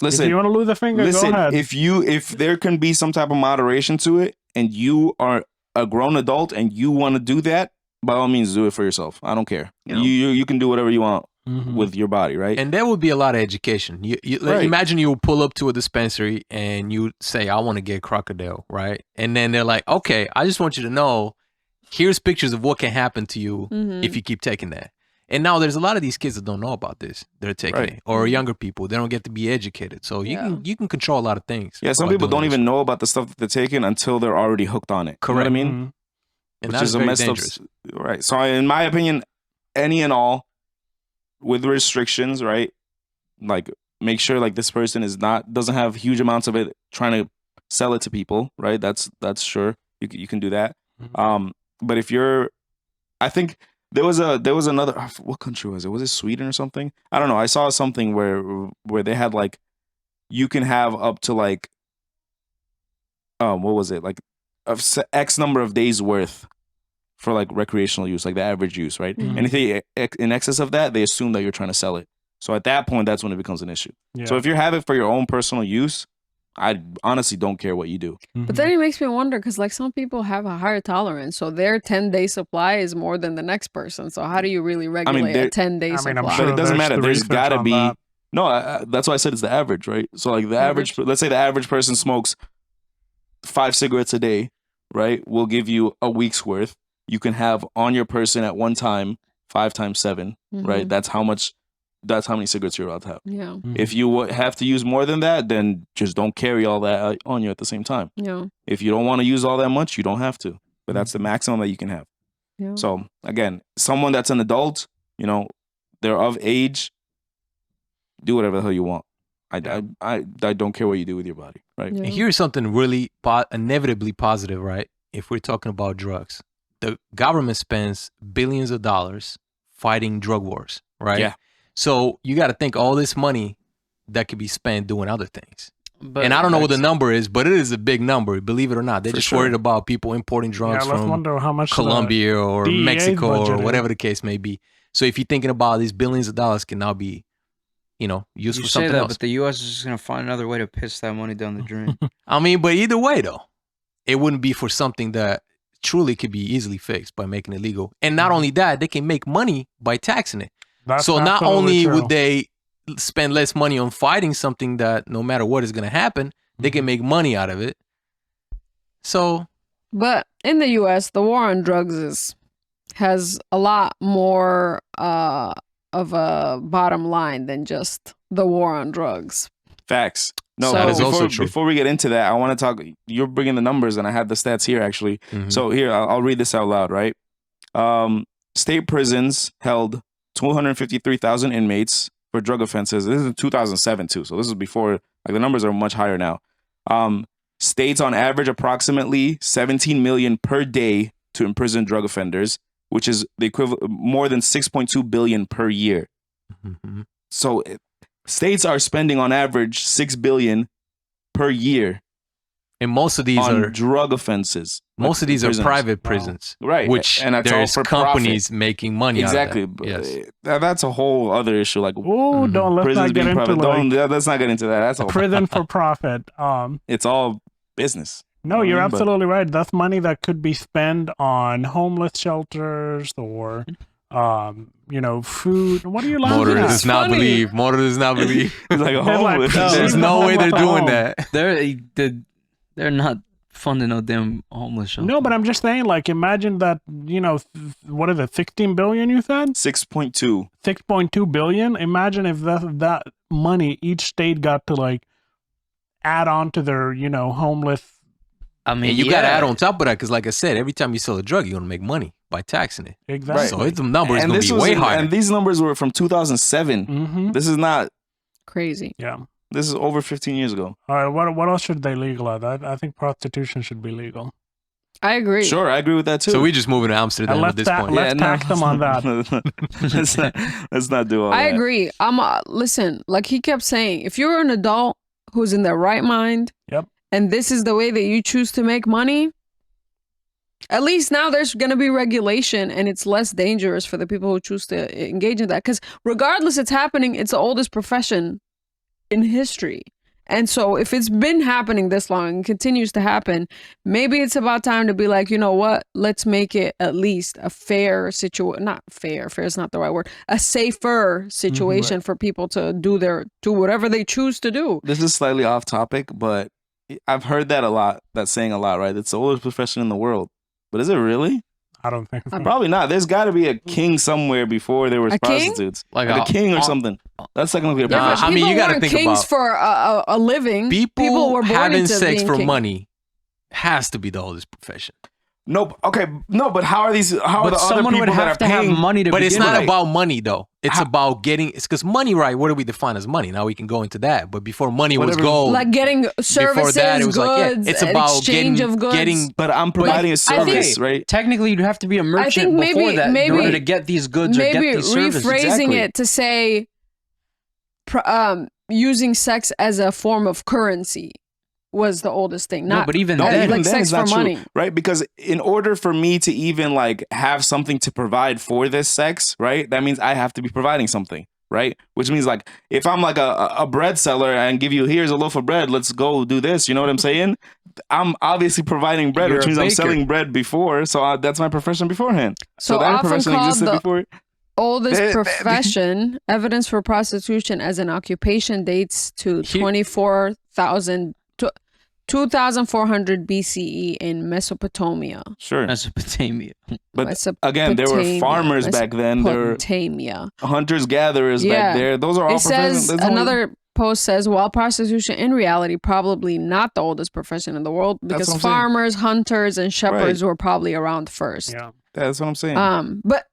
Listen, if you want to lose a finger, go ahead. If there can be some type of moderation to it, and you are a grown adult and you want to do that, by all means, do it for yourself. I don't care. You can do whatever you want with your body, right? And there would be a lot of education. Imagine you pull up to a dispensary and you say, I want to get crocodile, right? And then they're like, okay, I just want you to know, here's pictures of what can happen to you if you keep taking that. And now there's a lot of these kids that don't know about this. They're taking it. Or younger people, they don't get to be educated. So you can control a lot of things. Yeah, some people don't even know about the stuff that they're taking until they're already hooked on it. Correct. You know what I mean? And which is a messed dangerous. Up. Right. So in my opinion, any and all with restrictions, right? Like, make sure like this person doesn't have huge amounts of it trying to sell it to people, right? That's sure. You can do that. But if I think there was another, what country was it? Was it Sweden or something? I don't know. I saw something where they had like, you can have up to like, what was it? Like X number of days worth for like recreational use, like the average use, right? Anything in excess of that, they assume that you're trying to sell it. So at that point, that's when it becomes an issue. Yeah. So if you have it for your own personal use, I honestly don't care what you do. But then it makes me wonder, because like some people have a higher tolerance, so their 10-day supply is more than the next person. So how do you really regulate a 10-day supply? But it doesn't matter. There's got to be no. That's why I said it's the average, right? So like the average. Let's say the average person smokes 5 cigarettes a day, right? We'll give you a week's worth. You can have on your person at one time 5 times 7, right? That's how much that's how many cigarettes you're allowed to have. Yeah. If you have to use more than that, then just don't carry all that on you at the same time. Yeah. If you don't want to use all that much, you don't have to. But that's the maximum that you can have. Yeah. So again, someone that's an adult, you know, they're of age, do whatever the hell you want. I don't care what you do with your body, right? Yeah. And here's something really inevitably positive, right? If we're talking about drugs, the government spends billions of dollars fighting drug wars, right? Yeah. So you got to think all this money that could be spent doing other things. But and I don't know what the number is, but it is a big number, believe it or not. They're just worried about people importing drugs from how much Colombia or Mexico or is. whatever the case may be. So if you're thinking about these billions of dollars can now be, you know, used for something else. But the U.S. is just going to find another way to piss that money down the drain. I mean, but either way, though, it wouldn't be for something that truly could be easily fixed by making it legal. And not only that, they can make money by taxing it. So not only would they spend less money on fighting something that no matter what is going to happen, they can make money out of it. So, but in the U.S., the war on drugs has a lot more of a bottom line than just the war on drugs. Facts. No, So- that is also true. Before we get into that, I want to talk. You're bringing the numbers, and I have the stats here actually. So here, I'll read this out loud. Right, state prisons held 253,000 inmates for drug offenses. This is in 2007 too, so this is before. Like the numbers are much higher now. States on average approximately 17 million per day to imprison drug offenders, which is the equivalent more than 6.2 billion per year. So states are spending on average 6 billion per year. And most of these are drug offenses. Most of these are private prisons, right? Which and that's there's all for companies profit. making money Exactly. out of that. Yes. That's a whole other issue. Like, let's not get into let's not get into that. That's all prison for profit. It's all business. No, you're absolutely right. That's money that could be spent on homeless shelters or, you know, food. What are you laughing Motor at? does not believe. Motor does not believe. It's like a homeless. There's no way they're doing that. They're not funding no damn homeless shelter. No, but I'm just saying, like, imagine that, you know, what is it, 16 billion you said? 6.2. 6.2 billion? Imagine if that money each state got to, like, add on to their, you know, homeless. I mean, and you got to add on top of that because, like I said, every time you sell a drug, you're going to make money by taxing it. Exactly. So the number is going to be way higher. And these numbers were from 2007. This is not crazy. Yeah. This is over 15 years ago. All right, what else should they legalize? I think prostitution should be legal. I agree. Sure, I agree with that too. So we just moving to Amsterdam at this point. Let's tax them on that. let's not do all that. I agree. Listen, like he kept saying, if you're an adult who's in their right mind, and this is the way that you choose to make money, at least now there's going to be regulation and it's less dangerous for the people who choose to engage in that. Because regardless it's happening, it's the oldest profession in history. And so if it's been happening this long and continues to happen, maybe it's about time to be like, you know what, let's make it at least a fair situation. Not fair is not the right word. A safer situation for people to do whatever they choose to do. This is slightly off topic, but I've heard that a lot. That's saying a lot, right? It's the oldest profession in the world. But is it really? I don't think so. Probably not. There's got to be a king somewhere before there was prostitutes. Like a king or something. That's technically a profession. I mean, you got to think kings about for a living. People were born having into sex being for king. money has to be the oldest profession. No, okay, no, but how are these? How are the other someone people would have that are to have paying money to But it's begin not with. about money though. It's about getting. It's because money, right? What do we define as money? Now we can go into that. But before money was gold, Like getting services, that, it was goods, like, yeah, it's about exchange of goods. But I'm providing a service, right? Technically, you'd have to be a merchant before that in order to get these goods or get maybe these services. rephrasing it to say using sex as a form of currency was the oldest thing. Not but even like then sex it's for not money. true, right? Because in order for me to even like have something to provide for this sex, right? That means I have to be providing something, right? Which means like if I'm like a bread seller and give you, here's a loaf of bread, let's go do this. You know what I'm saying? I'm obviously providing bread, which means I'm selling bread before. So that's my profession beforehand. So that often profession called existed the before. Oldest profession, evidence for prostitution as an occupation dates to 2400 BCE in Mesopotamia. Sure. Mesopotamia. But again, there were farmers back then. There were hunters-gatherers back there. Those are all It says, another post says, while prostitution in reality probably not the oldest profession in the world, because farmers, hunters, and shepherds were probably around first. Yeah, that's what I'm saying. But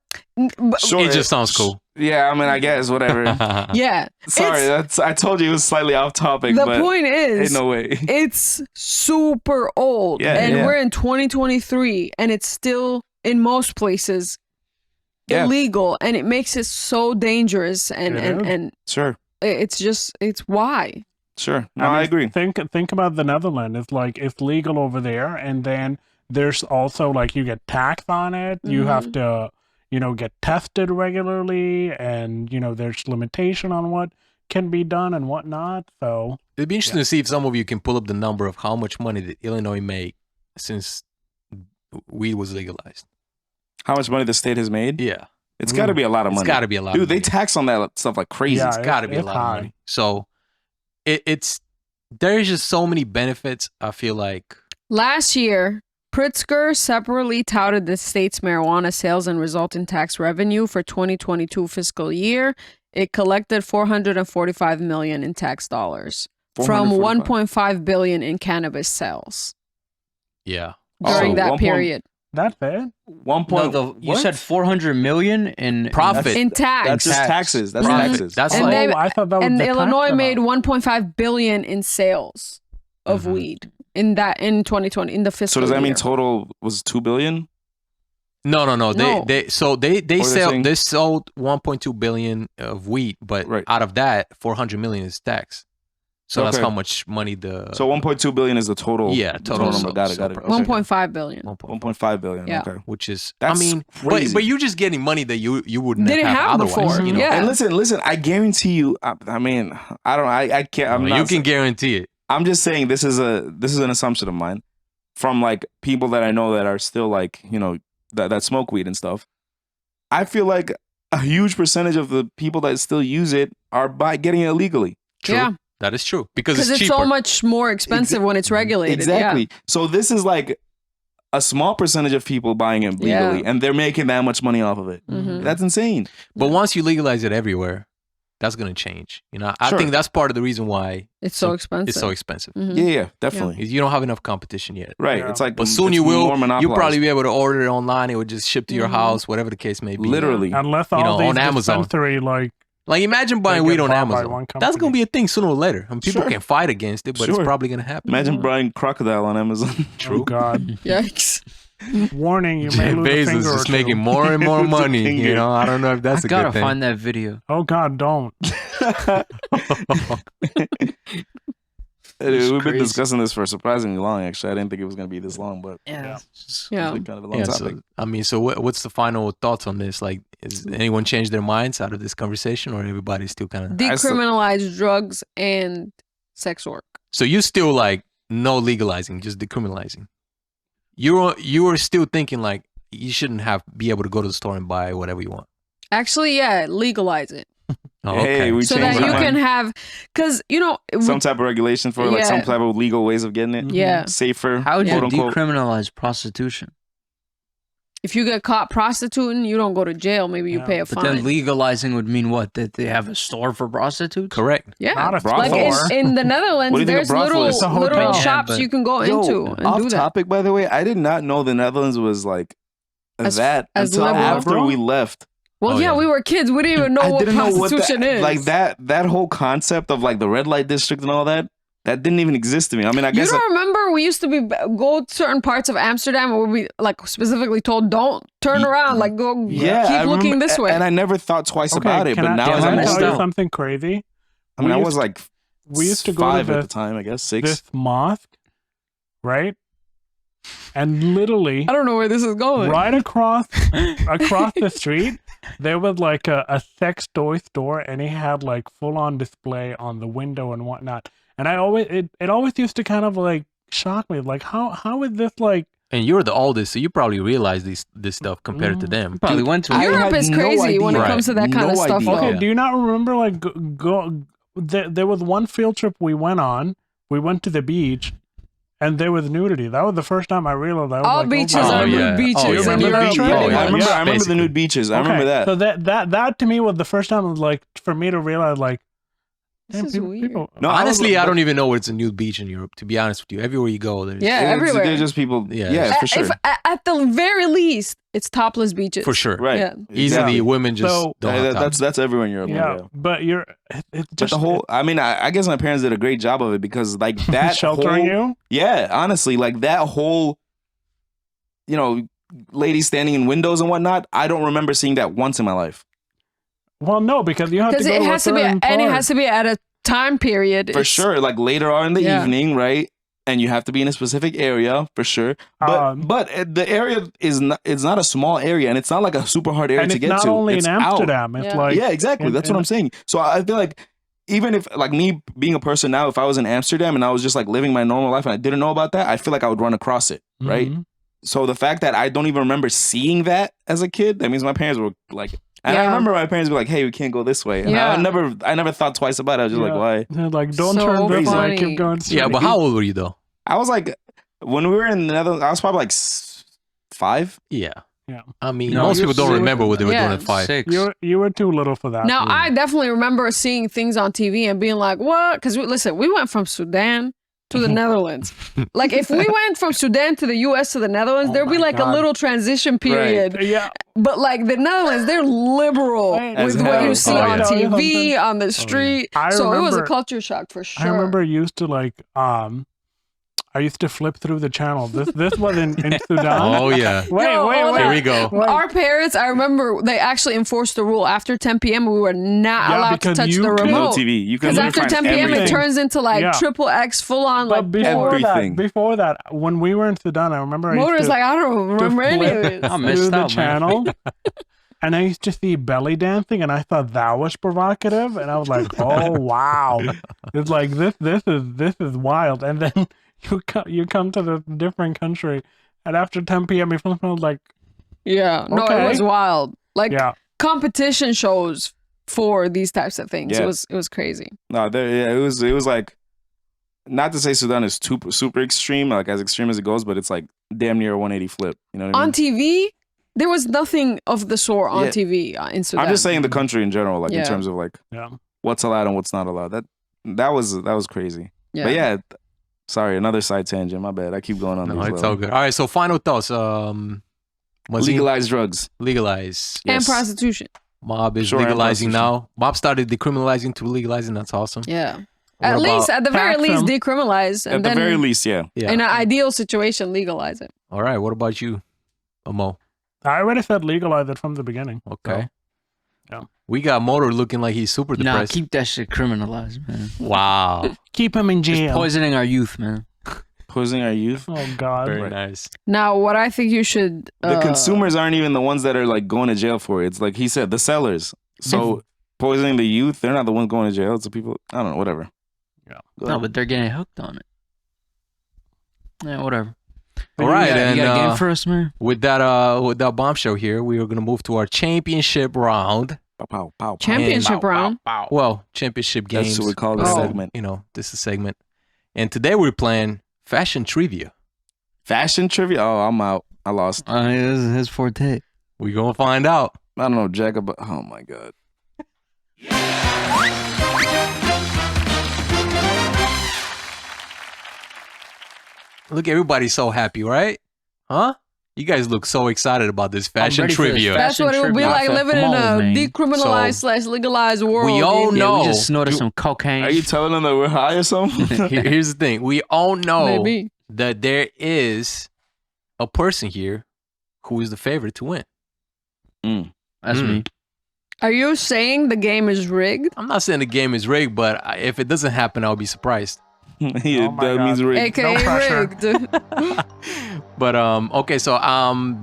sure, it just sounds cool. Yeah, I mean, I guess, whatever. Yeah. Sorry, I told you it was slightly off topic. The point is, ain't no way. It's super old. We're in 2023, and it's still, in most places, illegal. And it makes it so dangerous. And sure. It's why. Sure. No, I agree. Think about the Netherlands. It's like, it's legal over there. And then there's also, like, you get tax on it. You have to... get tested regularly, and there's limitation on what can be done and what not. So it'd be interesting to see if some of you can pull up the number of how much money that Illinois made since weed was legalized. How much money the state has made? Yeah, it's got to be a lot of money. It's got to be a lot. Dude, of money. They tax on that stuff like crazy. Yeah, it's got to be a lot of money. So there's just so many benefits. I feel like last year, Pritzker separately touted the state's marijuana sales and resultant tax revenue for 2022 fiscal year. It collected $445 million in tax dollars from $1.5 billion in cannabis sales. Yeah, during that period. That's it. You said 400 million in profit in tax. That's just taxes. That's taxes. That's I thought that was and Illinois made 1.5 billion in sales of weed. In 2020, in the fiscal So does that year. mean total was $2 billion? No. They sold 1.2 billion of wheat, but out of that, 400 million is tax. So that's how much money So 1.2 billion is the total. Yeah, total number. Got it. 1.5 billion. 1.5 billion. Yeah. Okay. Which is, that's crazy. but you're just getting money that you wouldn't didn't have otherwise. before. Yeah. And listen. I guarantee you. I mean, I can't. You can guarantee it. I'm just saying this is an assumption of mine from like people that I know that are still like, that smoke weed and stuff. I feel like a huge percentage of the people that still use it are getting it illegally. True. Yeah. That is true. Because it's cheaper. So much more expensive when it's regulated. Exactly. Yeah. So this is like a small percentage of people buying it legally and they're making that much money off of it. That's insane. But once you legalize it everywhere, that's going to change. I think that's part of the reason why it's so expensive. It's so expensive. Yeah, definitely. You don't have enough competition yet. Right. Yeah. It's like, but soon you will. You'll probably be able to order it online. It would just ship to your house, whatever the case may be. Literally. Unless all these on Amazon. Like imagine buying weed on Amazon. That's going to be a thing sooner or later. I mean, people can fight against it, but it's probably going to happen. Imagine buying crocodile on Amazon. True. Oh, God. Yikes. Warning, you may lose a finger Bezos is making more and more money. I don't know if that's a good thing. I gotta find that video. Oh, God, don't. Anyway, we've been discussing this for surprisingly long, actually. I didn't think it was going to be this long, but it's kind of a long topic. So what's the final thoughts on this? Like, has anyone changed their minds out of this conversation, or everybody's still kind of... Decriminalize drugs and sex work. So you still like no legalizing, just decriminalizing. You are still thinking like you shouldn't be able to go to the store and buy whatever you want. Actually, legalize it. Okay. Hey, so that you can have, because some type of regulation for like some type of legal ways of getting it. Yeah, safer. How would you decriminalize prostitution? If you get caught prostituting, you don't go to jail. Maybe you pay a fine. But then legalizing would mean what? That they have a store for prostitutes? Correct. Yeah. Not a like in the Netherlands, there's little shops you can go into and off do that. Topic, by the way, I did not know the Netherlands was like that until after we left. Well, we were kids. We didn't even know what prostitution is. Like that whole concept of like the red light district and all that didn't even exist to me. I mean, I guess you don't remember we used to go to certain parts of Amsterdam where we like specifically told don't turn around, like go keep looking this way. And I never thought twice about it. But now can I tell you something crazy? I mean, I was like we used to go 5 to at the time, I guess 6. This mosque, right? And literally, I don't know where this is going. Right across the street, there was like a sex toy store, and it had like full on display on the window and whatnot. And it always used to kind of like shock me, like how is this like? And you're the oldest, so you probably realize this stuff compared to them. Probably went to Europe is crazy when it comes to that kind of stuff. Okay, do you not remember like there was one field trip we went on? We went to the beach. and there was nudity. That was the first time I realized. I was all like, beaches are nude beaches. And I remember the nude beaches. I remember that. So that to me was the first time, like, for me to realize, like, this is weird. No, honestly, I don't even know where it's a nude beach in Europe. To be honest with you, everywhere you go, there's everywhere. There's just people. Yeah, for sure. At the very least, it's topless beaches. For sure, right? Yeah. Easily, women just that's everywhere in Europe. Yeah, but it's just the whole. I mean, I guess my parents did a great job of it because like that sheltering you. Yeah, honestly, like that whole, ladies standing in windows and whatnot. I don't remember seeing that once in my life. Well, no, because you have to go it has to be, and it has to be at a time period for sure, like later on in the evening, right? And you have to be in a specific area for sure. But the area is not. It's not a small area, and it's not like a super hard area to get to. It's not only in Amsterdam. It's like exactly. That's what I'm saying. So I feel like even if like me being a person now, if I was in Amsterdam and I was just like living my normal life and I didn't know about that, I feel like I would run across it, right? So the fact that I don't even remember seeing that as a kid, that means my parents were like. And I remember my parents were like, "Hey, we can't go this way." And I never thought twice about it. I was just like, "Why?" They're like, "Don't turn this way. Keep going." Yeah, but how old were you though? I was like, when we were in the Netherlands, I was probably like 5. Yeah. I mean, most people don't remember what they were doing at 5. 6. You were too little for that. Now, I definitely remember seeing things on TV and being like, "What?" Because we went from Sudan to the Netherlands. Like if we went from Sudan to the US to the Netherlands, there'd be like a little transition period. Right. Yeah. But like the Netherlands, they're liberal with what you see on TV, on the street. So it was a culture shock for sure. I remember I used to like I used to flip through the channel. This was in Sudan. Oh yeah. Wait. Here we go. Our parents, I remember they actually enforced the rule after 10 p.m. we were not allowed to touch the remote. TV. Because after 10 p.m. it turns into like XXX full on like everything. Before that, when we were in Sudan, I remember Motor's like, I don't remember any of it. I missed out, the channel. And I used to see belly dancing, and I thought that was provocative, and I was like, "Oh wow, it's like this is wild." And then you come to the different country, and after 10 p.m. you feel like, it was wild. Like competition shows for these types of things. It was crazy. No, it was like, not to say Sudan is super extreme, like as extreme as it goes, but it's like damn near a 180 flip. You know what I mean? On TV. There was nothing of the sort on TV in Sudan. I'm just saying the country in general, like in terms of like what's allowed and what's not allowed. That was crazy. Yeah. But sorry, another side tangent. My bad. I keep going on. It's all good. All right, so final thoughts. Legalized drugs. Legalized. And prostitution. Mob is legalizing now. Mob started decriminalizing to legalizing. That's awesome. Yeah. At the very least, decriminalize. And at the very least, yeah. In an ideal situation, legalize it. All right. What about you, Mo? I already said legalize it from the beginning. Okay. So, yeah. We got Motor looking like he's super depressed. Nah, keep that shit criminalized, man. Wow. Keep him in jail. It's poisoning our youth, man. Poisoning our youth? Oh, God. Very nice. Now, what I think you should... the consumers aren't even the ones that are like going to jail for it. It's like he said, the sellers. So poisoning the youth, they're not the ones going to jail. It's the people... I don't know, whatever. Yeah. No, but they're getting hooked on it. Yeah, whatever. All right, you got a game for us, man? With that bombshell here, we are gonna move to our championship round. Championship round? Well, championship games. That's what we call this segment. You know, this is a segment. And today we're playing fashion trivia. Fashion trivia? Oh, I'm out. I lost. This is his forte. We gonna find out. I don't know, Jack, but oh my God. Look, everybody's so happy, right? Huh? You guys look so excited about this fashion trivia. That's what it would be like living in a decriminalized / legalized world. We all know. We just snorted some cocaine. Are you telling them that we're high or something? Here's the thing. We all know that there is a person here who is the favorite to win. That's me. Are you saying the game is rigged? I'm not saying the game is rigged, but if it doesn't happen, I'll be surprised. That means rigged. AKA rigged. But okay, so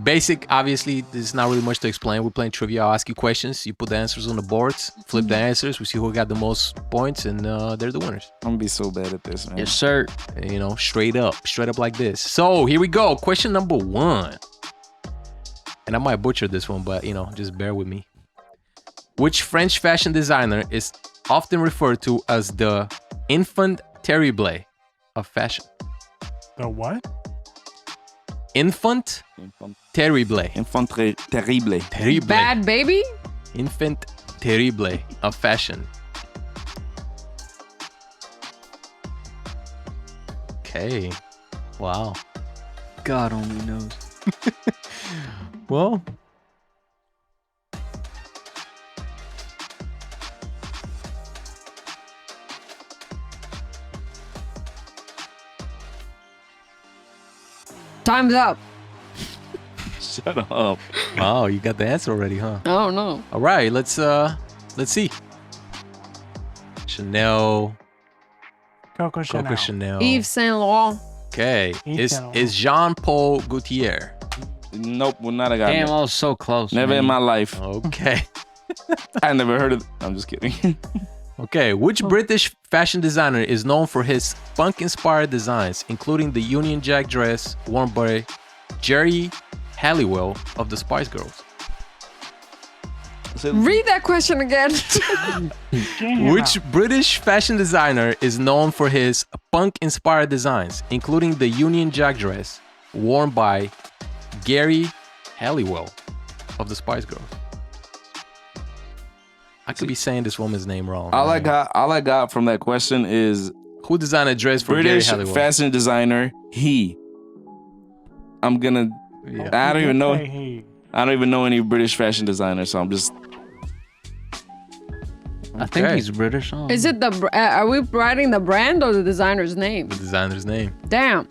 basic, obviously there's not really much to explain. We're playing trivia. I'll ask you questions, you put the answers on the boards, flip the answers, we see who got the most points, and they're the winners. I'm gonna be so bad at this, man. Yes, sir. You know, straight up like this. So here we go. Question number 1. And I might butcher this one, but you know, just bear with me. Which French fashion designer is often referred to as the enfant terrible of fashion? The what? Infant terrible. Enfant terrible. Terrible. Bad baby? Infant terrible of fashion. Okay. Wow. God only knows. Well, Time's up. Shut up. wow, you got the answer already, huh? I don't know. All right, let's see. Chanel, Coco Chanel. Coco Chanel. Yves Saint Laurent. Okay, Yves Saint Laurent. is Jean-Paul Gaultier. Nope, we're not a guy. Damn, I was so close. Never man. in my life. Okay. I never heard of. I'm just kidding. Okay, which British fashion designer is known for his funk-inspired designs, including the Union Jack dress worn by Jerry Halliwell of the Spice Girls? Read that question again. Which British fashion designer is known for his punk-inspired designs, including the Union Jack dress worn by Gary Halliwell of the Spice Girls? I could be saying this woman's name wrong. All I got from that question is who designed a dress for British Gary Halliwell? fashion designer. I'm gonna. Yeah. I don't even know. Hey, I don't even know any British fashion designers, so I'm just. I think Okay. he's British. Huh? Is it the? Are we writing the brand or the designer's name? The designer's name. Damn.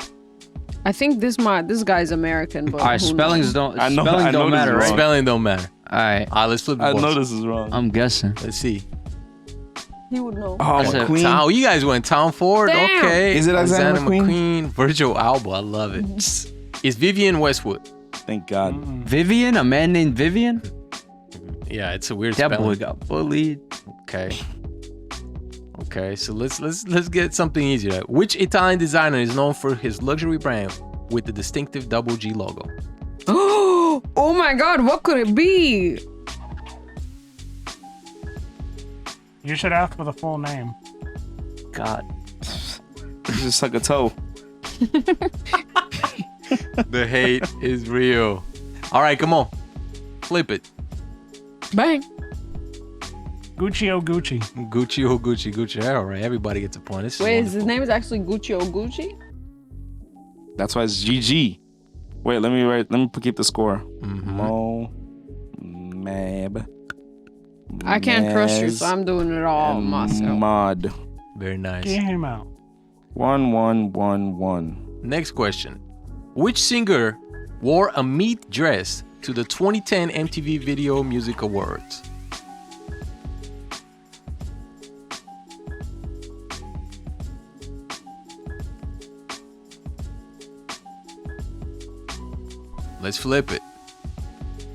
I think this guy's American, but All right, who spellings knows? don't. I know- spelling I know don't this matter, is right? wrong. Spelling don't matter. All right, All right, let's flip the I board. know this is wrong. I'm guessing. Let's see. He would know. Oh, That's it. McQueen. Oh, you guys went Tom Ford. Damn. Okay. Is it Alexander McQueen? Virgil Alba. I love it. Is Vivian Westwood. Thank God. Vivian, a man named Vivian. Yeah, it's a weird That spelling. boy got bullied. Okay. Okay, so let's get something easier. Which Italian designer is known for his luxury brand with the distinctive double G logo? Oh my God! What could it be? you should ask for the full name. God. Just suck a toe. The hate is real. All right, come on. Flip it. Bang. Gucci oh Gucci. Gucci oh Gucci, Gucci. All right, everybody gets a point. This is Wait, his wonderful. name is actually Gucci Gucci? That's why it's GG. Wait, let me keep the score. Mhm. Mo, Mab. I can't trust you, Maz, so I'm doing it all and myself. Mod. Very nice. Get him out. 1111. Next question. Which singer wore a meat dress to the 2010 MTV Video Music Awards? Let's flip it.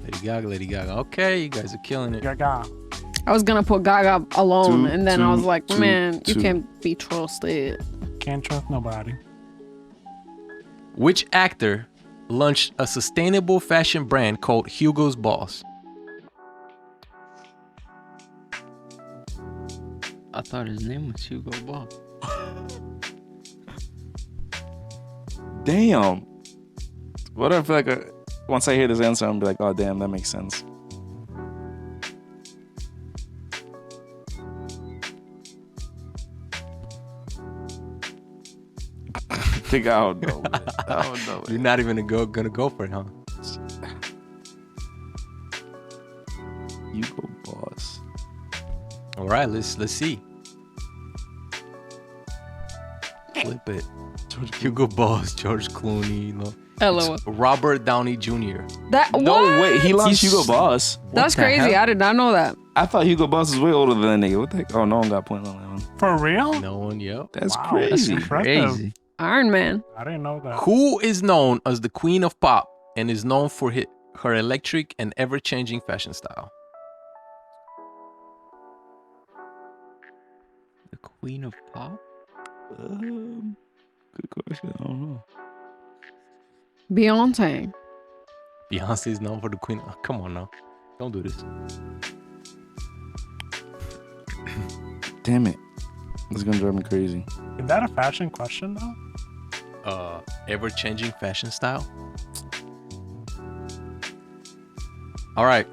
Lady Gaga, Lady Gaga. Okay, you guys are killing it. Gaga. I was gonna put Gaga alone, and then I was like, two, man, you two. can't be trusted. Can't trust nobody. Which actor launched a sustainable fashion brand called Hugo's Boss? I thought his name was Hugo Boss. Damn. What if once I hear this answer, I'm gonna be like, oh damn, that makes sense. I think I don't know. Man. I don't know. You're not even gonna go for it, huh? Hugo Boss. All right, let's see. Flip it. Hugo Boss, George Clooney, LOL. It's Robert Downey Jr. That No, what? wait, he launched He's- Hugo Boss. That's the crazy. hell? I did not know that. I thought Hugo Boss was way older than that nigga. What the heck? Oh, no one got points on that one. For real? No one, yep. That's Wow, crazy. that's impressive. Crazy. Iron Man. I didn't know that. Who is known as the Queen of Pop and is known for her electric and ever-changing fashion style? The Queen of Pop. Good question. I don't know. Beyonce. Beyonce is known for the Queen. Oh, come on now, don't do this. Damn it. This is gonna drive me crazy. Is that a fashion question though? ever-changing fashion style? All right,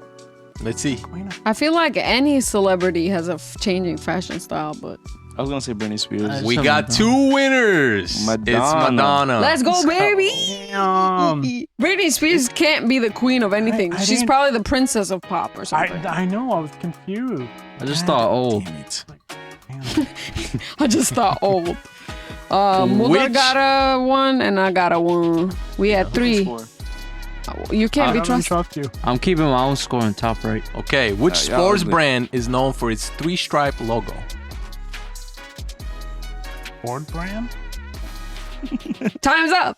let's see. I feel like any celebrity has a changing fashion style, but I was gonna say Britney Spears. We got two winners. Madonna. It's Madonna. let's go, baby. Damn. Britney Spears can't be the queen of anything. I She's didn't- probably the princess of pop or something. I know, I was confused. I just thought old. Damn it. Damn. I just thought old. Muda Which- got a 1 and I got a 1. We had 3. You can't be I don't trusted. trust you. I'm keeping my own score in top right. Okay, which Yeah, sports ugly. brand is known for its 3-stripe logo? Ford brand? Time's up.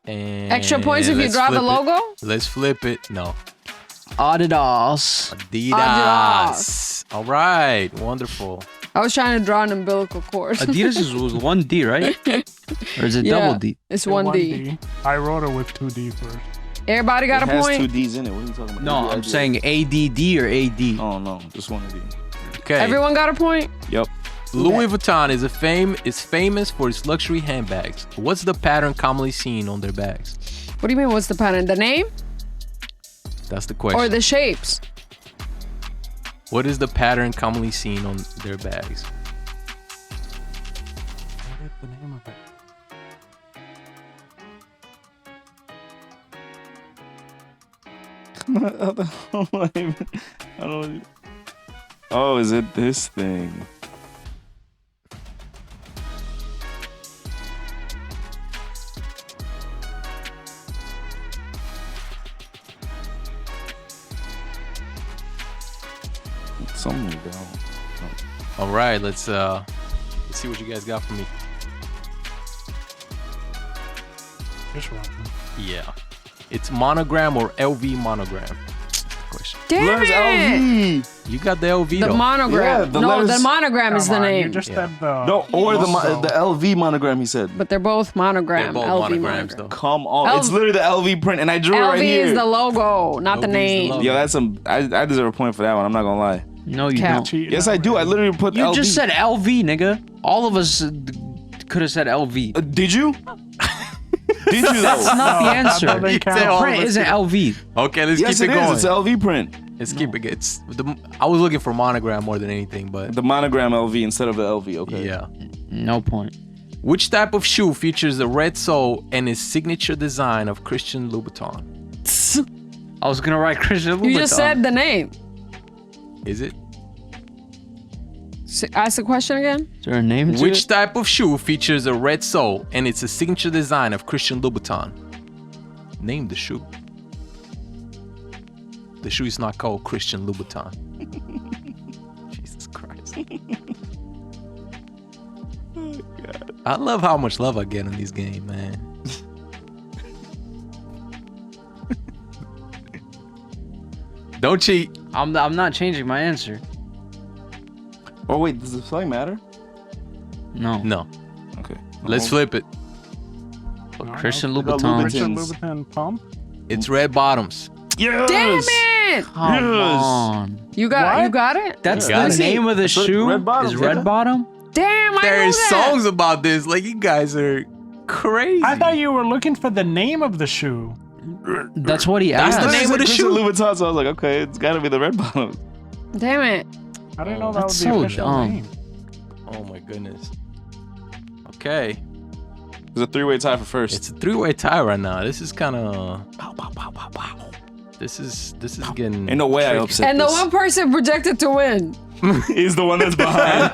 And Extra points if you let's draw the flip it. logo? Let's flip it. No. Adidas. Adidas. All right. Wonderful. I was trying to draw an umbilical cord. Adidas was 1D, right? Or is it Yeah. double D? It's 1D. I wrote it with 2D first. Everybody got It a has point? 2 D's in it. What are you talking about? No, Yeah, I'm I saying ADD or AD. Oh no, just one of these. Okay. Everyone got a point? Yep. Louis Vuitton is famous for its luxury handbags. What's the pattern commonly seen on their bags? What do you mean, what's the pattern? The name? That's the question. Or the shapes? What is the pattern commonly seen on their bags? What is the name of it? I don't. Oh, is it this thing? It's something about. All right, let's see what you guys got for me. Just wrong. Yeah. It's monogram or LV monogram? That's the question. Damn Letters it! LV. You got the LV The though. monogram. Yeah, the no, the letters- monogram is the Come on, You name. just Yeah. said the. No, or the logo. the LV monogram. He said. But they're both monogram. They're both LV monograms monogram. though. Come on, L- it's literally the LV print, and I drew it LV right here. is the logo, not the LV is the name. logo. Yo, that's some. I deserve a point for that one. I'm not gonna lie. No, you Cap. don't. Cheating Yes, I do. I literally put You LV. just said LV, nigga. All of us could have said LV. Did you? Did you though? That's not the that answer. doesn't You count. said all Print of us isn't did. LV. Okay, let's Yes, keep it it is. going. It's LV print. Let's keep it. I was looking for monogram more than anything, but The monogram LV instead of the LV. Okay. yeah. No point. Which type of shoe features the red sole and is signature design of Christian Louboutin? I was gonna write Christian Louboutin. You just said the name. Is it? Ask the question again. Is there a name to Which it? type of shoe features a red sole and it's a signature design of Christian Louboutin? Name the shoe. The shoe is not called Christian Louboutin. Jesus Christ. I love how much love I get in these games, man. Don't cheat. I'm not changing my answer. Oh wait, does the spelling matter? No. No. Okay. Let's flip it. No, Christian They got Louboutin. Christian Louboutins. Louboutin pump. It's red bottoms. Yes. Damn it! Come Yes. on. You got What? you got it? That's Got the it. name of the That's what- shoe. red bottoms, is yeah. red bottom. Damn, I There's know that. songs about this. Like, you guys are crazy. I thought you were looking for the name of the shoe. That's what he That's asked. the name of the Christian shoe. Louboutin, so I was like, okay, it's got to be the red bottom. Damn it. I didn't know that That's was the so official dumb. name. Oh my goodness. Okay. It's a 3-way tie for first. It's a 3-way tie right now. This is kind of. This is getting. Ain't no way I tricky. upset And the this. one person projected to win. He's the one that's behind.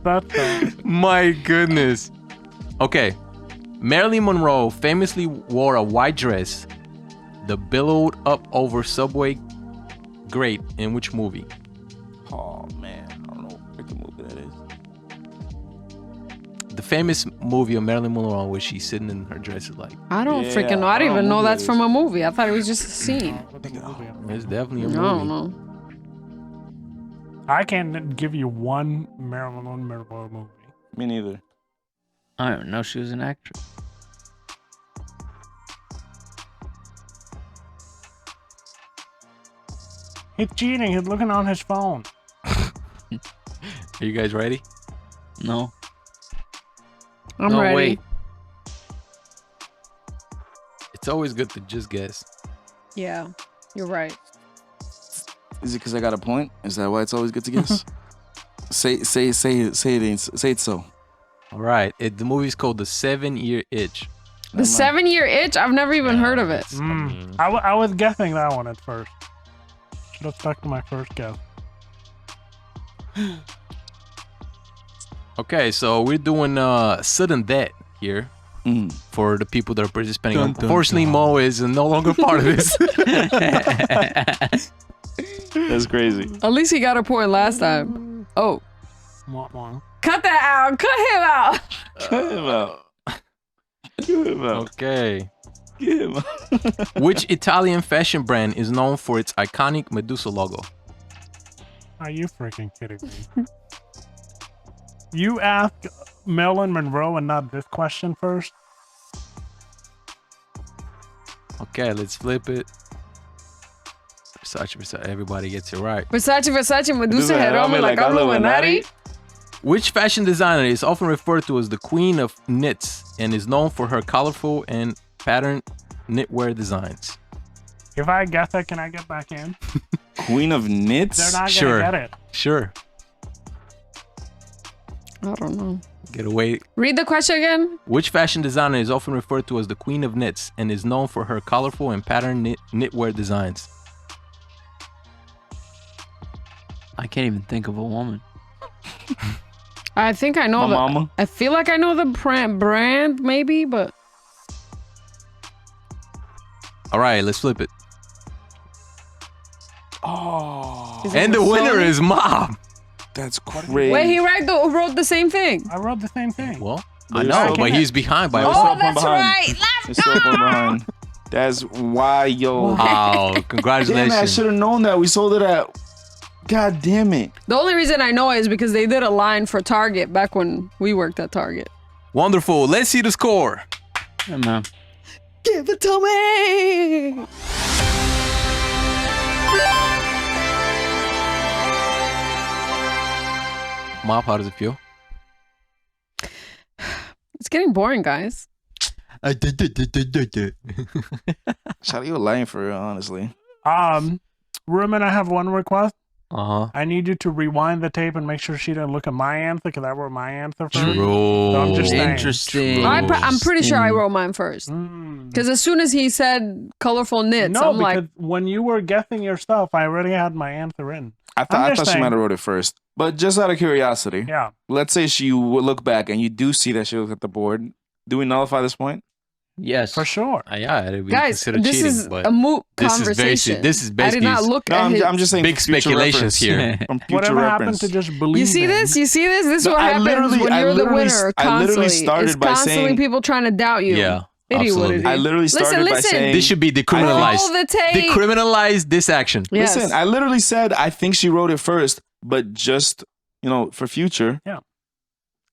That's My goodness. Okay. Marilyn Monroe famously wore a white dress, the billowed up over subway grate in which movie? Oh man, I don't know what freaking movie that is. The famous movie of Marilyn Monroe where she's sitting in her dress is like. I don't Yeah, freaking know. I I don't don't even know know who that's that from a movie. I thought it was just a scene. It's definitely a I movie. don't know. I can't give you one Marilyn Monroe movie. Me neither. I don't know. She was an actress. He's cheating. He's looking on his phone. Are you guys ready? No. I'm ready. Wait. It's always good to just guess. Yeah, you're right. Is it because I got a point? Is that why it's always good to guess? say it so. All right. The movie's called The 7-Year Itch. The 7-Year Itch? I've never even heard of it. I was guessing that one at first. Should have stuck to my first guess. Okay, so we're doing sudden death here for the people that are participating. Unfortunately, Mo is no longer part of this. That's crazy. At least he got a point last time. Oh. Cut that out. Cut him out. Cut him out. Get him out. Okay. Get him out. Which Italian fashion brand is known for its iconic Medusa logo? Are you freaking kidding me? You asked Marilyn Monroe and not this question first? Okay, let's flip it. Versace, everybody gets it right. Versace, Medusa, Jerome, like Illuminati. Which fashion designer is often referred to as the queen of knits and is known for her colorful and patterned knitwear designs? If I guess it, can I get back in? Queen of knits? They're not gonna get it. Sure. I don't know. Get away. Read the question again. Which fashion designer is often referred to as the queen of knits and is known for her colorful and patterned knitwear designs? I can't even think of a woman. I think I know My mama. I feel like I know the brand maybe, but. All right, let's flip it. Oh. And the winner is Mob. That's crazy. Wait, he wrote the same thing. I wrote the same thing. Well, But I know, but he's behind by Oh, that's right. Let's go. That's why, yo. Wow, Damn congratulations. it, I should have known that. We sold it at. God damn it. The only reason I know it is because they did a line for Target back when we worked at Target. Wonderful. Let's see the score. Yeah, man. Give it to me. Mob, how does it feel? It's getting boring, guys. Shout you lying for real, honestly. Ruben, I have one request. Uh-huh. I need you to rewind the tape and make sure she didn't look at my answer because I wrote my answer first. True. So I'm just saying. Interesting. I'm pretty sure I wrote mine first. Because as soon as he said colorful knits, No, I'm because like, when you were guessing your stuff, I already had my answer in. I thought she might have wrote it first. But just out of curiosity, Yeah. let's say she would look back and you do see that she looked at the board. Do we nullify this point? Yes. For sure. Yeah, it'd be guys, considered this cheating, is but a moot this conversation. This is I basically did not look at his... I'm just saying big future speculations reference. here. From future Whatever happened reference. to just believe You see this? You see this? This is what happens when you're the winner I literally constantly. started It's by constantly saying... people trying to doubt you. Yeah, It is what it is. I literally started by saying... This should be decriminalized. Roll the tape. Decriminalize this action. Yes. Listen, I literally said I think she wrote it first, but just, for future. Yeah.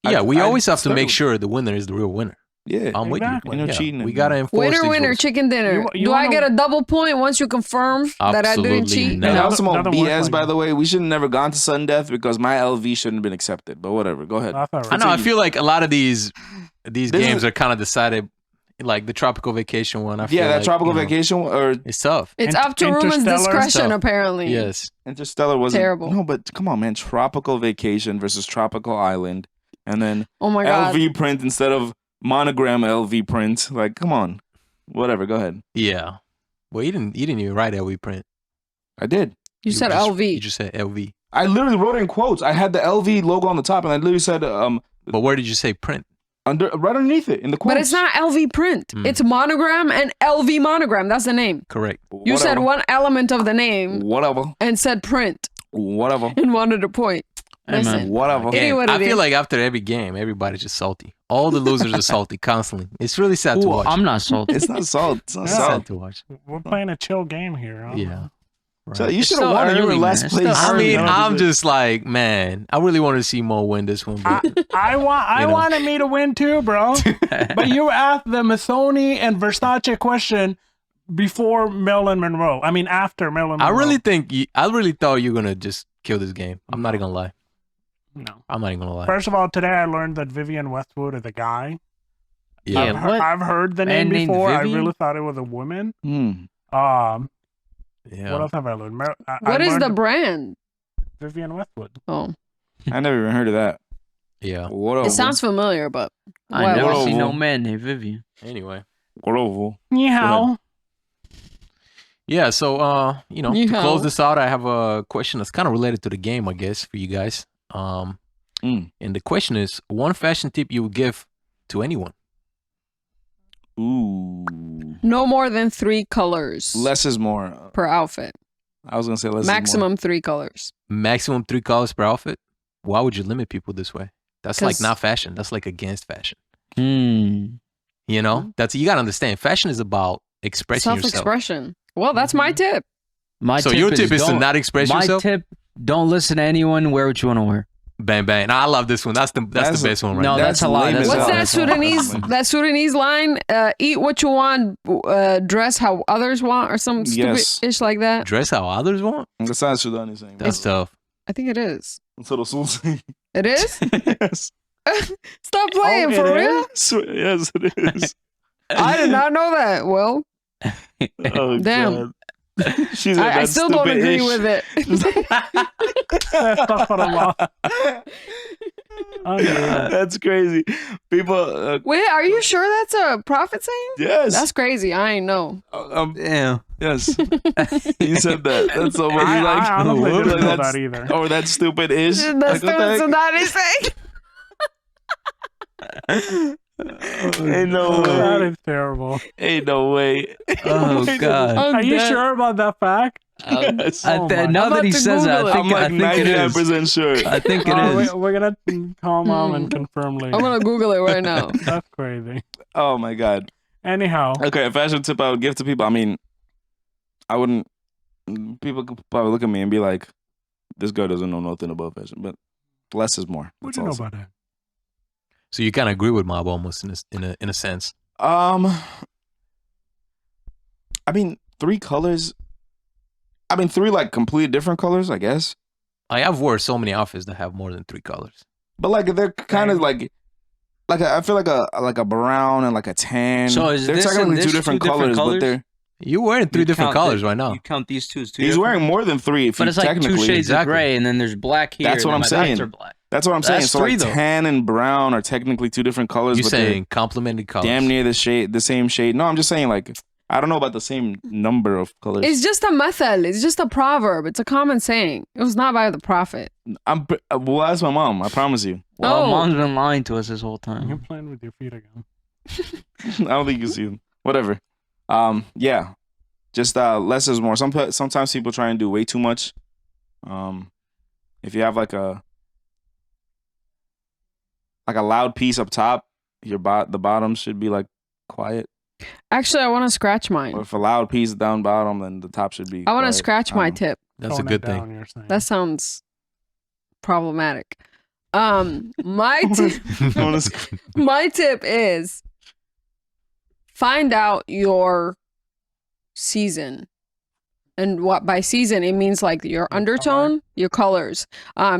Yeah, we always have to started make with- sure the winner is the real winner. Yeah. I'm with Exactly. you. Ain't no cheating. We gotta enforce these Winner, rules. chicken dinner. You Do I wanna- get a double point once you confirm that I didn't Absolutely cheat? not. And that was some old Doesn't work BS, like by that. the way. We should have never gone to sudden death because my LV shouldn't have been accepted. But whatever. Go ahead. That's all right. I know. I feel like a lot of these This games is- are kind of decided, like the tropical vacation one. I feel Yeah, that like, tropical vacation or It's tough. It's up to Ruben's Interstellar discretion, stuff. apparently. Yes. Interstellar wasn't Terrible. No, but come on, man. Tropical vacation versus tropical island, and then Oh my God. LV print instead of monogram LV print. Like, come on. Whatever. Go ahead. Yeah. Well, you didn't even write LV print. I did. You said just- LV. You just said LV. I literally wrote it in quotes. I had the LV logo on the top, and I literally said But where did you say print? right underneath it in the quotes. But it's not LV print. Mm. It's monogram and LV monogram. That's the name. Correct. You said one element of the name Whatever. and said print Whatever. and wanted a point. Hey, man. Listen. Whatever. It is what I it feel is. like after every game, everybody's just salty. All the losers are salty constantly. It's really sad to Ooh, watch. I'm not salty. It's not salt. It's not It's Yeah. salt. sad to watch. We're playing a chill game here. Huh? Yeah. So Right. you should still have won. You were early, in man. last It's place. still I mean, early. I'm just like, man, I really wanted to see Mo win this one. But I You know. wanted me to win too, bro. But you asked the Missoni and Versace question before Marilyn Monroe. I mean, after Marilyn Monroe. I really thought you were gonna just kill this game. I'm not even gonna lie. No. I'm not even gonna lie. First of all, today I learned that Vivienne Westwood is a guy. Yeah. I've heard the name before. I really thought it was a woman. Yeah. What else have I learned? What is the brand? Vivienne Westwood. Oh. I never even heard of that. Yeah. It sounds familiar, but I never seen no man named Vivian. Anyway. Ni hao. Yeah, so to close this out, I have a question that's kind of related to the game, I guess, for you guys. And the question is, one fashion tip you would give to anyone? Ooh. No more than 3 colors. Less is more. Per outfit. I was gonna say less. Maximum 3 colors. Maximum 3 colors per outfit? Why would you limit people this way? That's like not fashion. That's like against fashion. You know? You gotta understand. Fashion is about expressing yourself. Self-expression. Well, that's my tip. Your tip is to not express yourself? My tip, don't listen to anyone, wear what you want to wear. Bang, bang. I love this one. That's the best one right now. No, that's a lie. What's that Sudanese line? Eat what you want, dress how others want, or some stupid-ish like that? Dress how others want? That's not Sudanese saying. That's tough. I think it is. That's what Rasul saying. It is? Yes. Stop playing, for real? Yes, it is. I did not know that. Well, damn. God. She's like, I still don't agree with it. That's crazy. People. Wait, are you sure that's a prophet saying? Yes. That's crazy. I ain't know. Yeah. Yes. He said that. That's so funny. I honestly didn't know that either. Or that stupid ish. That's stupid Sudanese saying. Ain't no way. That is terrible. Ain't no way. Oh God. Are you sure about that fact? Yes. Now that he says that, I think it is. 99% sure. I think it is. We're gonna call mom and confirm later. I'm gonna Google it right now. That's crazy. Oh my God. Anyhow. Okay, a fashion tip I would give to people. I mean, I wouldn't. People could probably look at me and be like, "This girl doesn't know nothing about fashion." But less is more. What do you know about that? So you kind of agree with Mob almost in a sense. I mean, 3 colors. I mean, 3 like completely different colors, I guess. I've worn so many outfits that have more than 3 colors. But like they're kind of like I feel like a brown and like a tan. So is they're technically 2 different colors, but they're. You're wearing 3 different colors right now. You count these 2 as 2 He's wearing more than 3. But it's like 2 shades of gray, and then there's black here. That's what I'm saying. That's what I'm saying. So like 3, tan and brown are technically 2 different colors. You're saying complemented colors. Damn near the same shade. No, I'm just saying like I don't know about the same number of colors. It's just a method. It's just a proverb. It's a common saying. It was not by the prophet. Well, ask my mom. I promise you. Well, mom's been lying to us this whole time. You're playing with your feet again. I don't think you see them. Whatever. Yeah. Just less is more. Sometimes people try and do way too much. If you have like a loud piece up top, the bottom should be like quiet. Actually, I want to scratch mine. Or if a loud piece down bottom, then the top should be I want to scratch my tip. That's a good thing. That sounds problematic. My tip is find out your season. And what by season, it means like your undertone, your colors.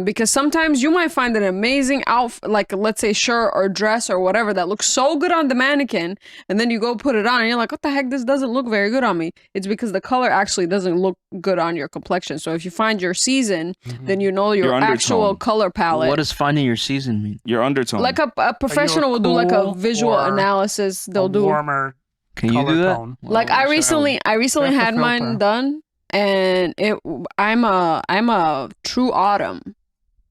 Because sometimes you might find an amazing outfit, like let's say shirt or dress or whatever that looks so good on the mannequin. And then you go put it on and you're like, what the heck? This doesn't look very good on me. It's because the color actually doesn't look good on your complexion. So if you find your season, then you know your actual color palette. What does finding your season mean? Your undertone. Like a professional will do like a visual analysis. They'll do warmer. Can you do that? Like I recently had mine done. And I'm a true autumn.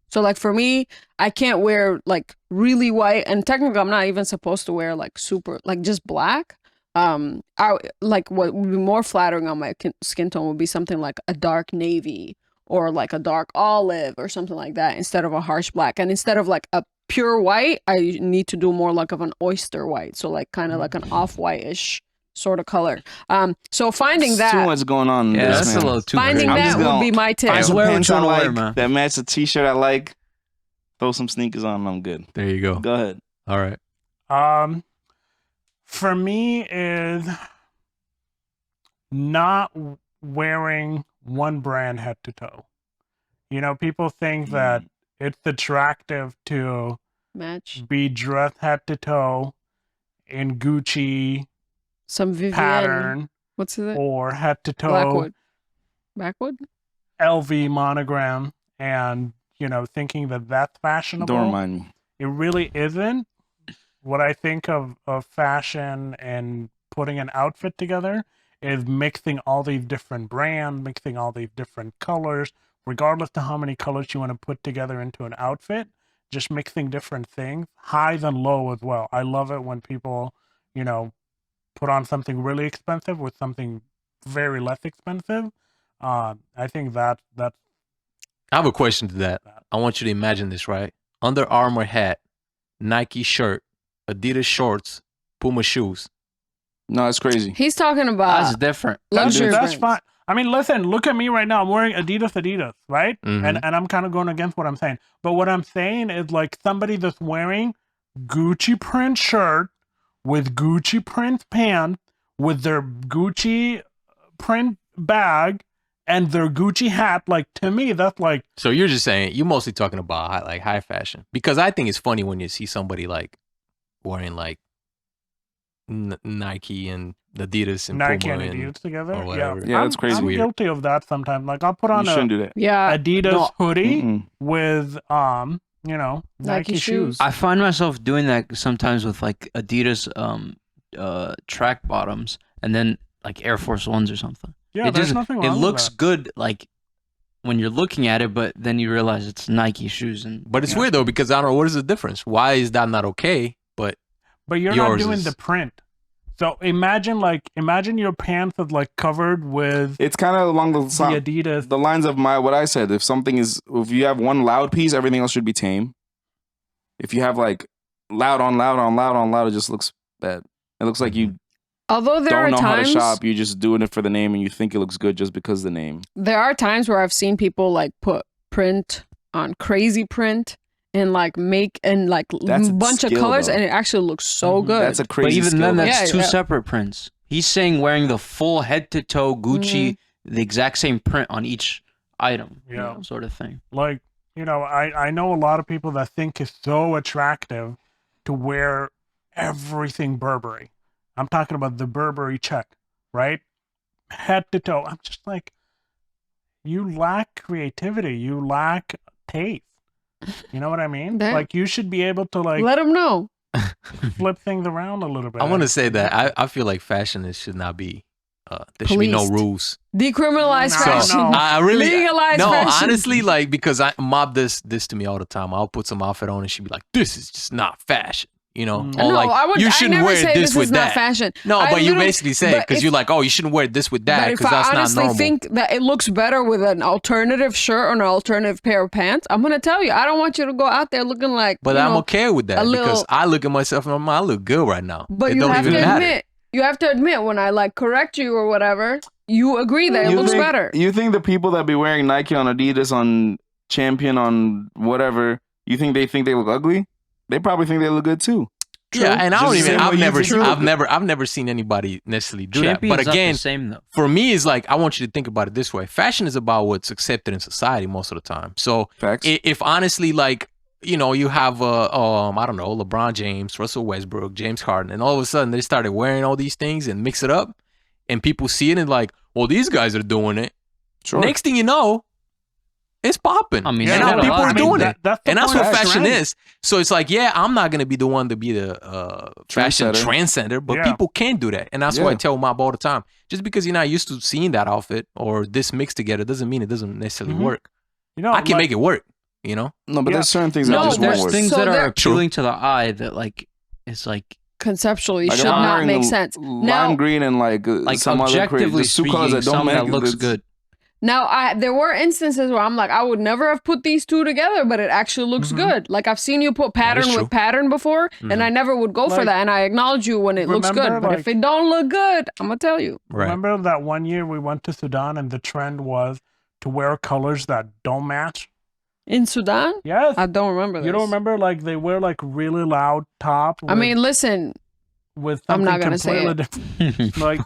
So like for me, I can't wear like really white, and technically I'm not even supposed to wear like super like just black. I like what would be more flattering on my skin tone would be something like a dark navy or like a dark olive or something like that instead of a harsh black. And instead of like a pure white, I need to do more like of an oyster white, so like kind of like an off-white-ish sort of color. So finding that, too much going on. Yeah, that's a little too. Finding that would be my tip. Find some pants I like man. that match the t-shirt I like. Throw some sneakers on, and I'm good. There you go. Go ahead. All right. For me is not wearing one brand head to toe. You know, people think that it's attractive to be dressed head to toe in Gucci, some Vivienne pattern, what's it? Or head to toe Backwood, LV monogram, and you know, thinking that that's fashionable. Don't remind me. It really isn't. What I think of fashion and putting an outfit together is mixing all these different brands, mixing all these different colors, regardless of how many colors you want to put together into an outfit, just mixing different things, highs and low as well. I love it when people, you know, put on something really expensive with something very less expensive. I think that's. I have a question to that. I want you to imagine this, right? Under Armour hat, Nike shirt, Adidas shorts, Puma shoes. No, it's crazy. He's talking about that's different. Luxury. That's fine. I mean, listen, look at me right now. I'm wearing Adidas, right? And I'm kind of going against what I'm saying. But what I'm saying is like somebody that's wearing Gucci print shirt with Gucci print pants with their Gucci print bag and their Gucci hat. Like, to me, that's like... So you're just saying, you're mostly talking about like high fashion. Because I think it's funny when you see somebody like wearing like Nike and Adidas and Nike Puma and Adidas together. Yeah, that's crazy. I'm guilty of that sometimes. Like, I'll put on shouldn't do that. Adidas hoodie with you know, Nike shoes. I find myself doing that sometimes with like Adidas track bottoms and then like Air Force Ones or something. Yeah, there's nothing wrong with that. It looks good like when you're looking at it, but then you realize it's Nike shoes. But it's weird though, because I don't know, what is the difference? Why is that not okay? But you're not doing the print. So imagine your pants is like covered with. It's kind of along the Adidas. The lines of what I said. If you have one loud piece, everything else should be tame. If you have like loud on loud on loud on loud, it just looks bad. It looks like you. Although there don't are know times, how to shop, you're just doing it for the name, and you think it looks good just because of the name. There are times where I've seen people like put print on crazy print. And like make and like a bunch of colors, and it actually looks so good. That's a crazy. But even then, that's two yeah. separate prints. He's saying wearing the full head to toe Gucci, the exact same print on each item, sort of thing. Like, you know, I know a lot of people that think it's so attractive to wear everything Burberry. I'm talking about the Burberry check, right? Head to toe. I'm just like, you lack creativity. You lack taste. You know what I mean? Like, you should be able to like let them know, flip things around a little bit. I want to say that I feel like fashion should not be. There should be no rules. Decriminalize fashion. No. I really legalize fashion. Honestly, like, because Mob this to me all the time. I'll put some outfit on and she'd be like, "This is just not fashion." You know, or like you shouldn't wear this with that. Fashion. No, but you basically say because you're like, oh, you shouldn't wear this with that because that's not normal. If I honestly think that it looks better with an alternative shirt or an alternative pair of pants, I'm gonna tell you, I don't want you to go out there looking like. But I'm okay with that because I look at myself and I'm like, I look good right now. But you have to admit, when I like correct you or whatever, you agree that it looks better. You think the people that be wearing Nike on Adidas on Champion on whatever, you think they look ugly? They probably think they look good too. True. Yeah, and I've never seen anybody necessarily do that. But again, same, though. For me, it's like I want you to think about it this way: fashion is about what's accepted in society most of the time. So if honestly, like, you know, you have I don't know, LeBron James, Russell Westbrook, James Harden, and all of a sudden they started wearing all these things and mix it up, and people see it and like, well, these guys are doing it. Sure. Next thing you know, it's popping. I mean, and now people are doing it. And that's what fashion is. So it's like, yeah, I'm not going to be the one to be the fashion trendsetter, but people can do that. And that's why I tell Mob all the time. Just because you're not used to seeing that outfit or this mixed together doesn't mean it doesn't necessarily work. You know, I can make it work, you know? No, but there's certain things that just won't work. There's things that are appealing to the eye that like, it's like, conceptually should not make sense. Lime green and like some objectively speaking, colors that don't make, that looks good. Now, there were instances where I'm like, I would never have put these two together, but it actually looks good. Like, I've seen you put pattern with pattern before, and I never would go for that. And I acknowledge you when it looks good. But if it don't look good, I'm going to tell you. Right. Remember that one year we went to Sudan and the trend was to wear colors that don't match? In Sudan? Yes. I don't remember this. You don't remember? Like, they wear, like, really loud top. I mean, listen. with something completely different. Like,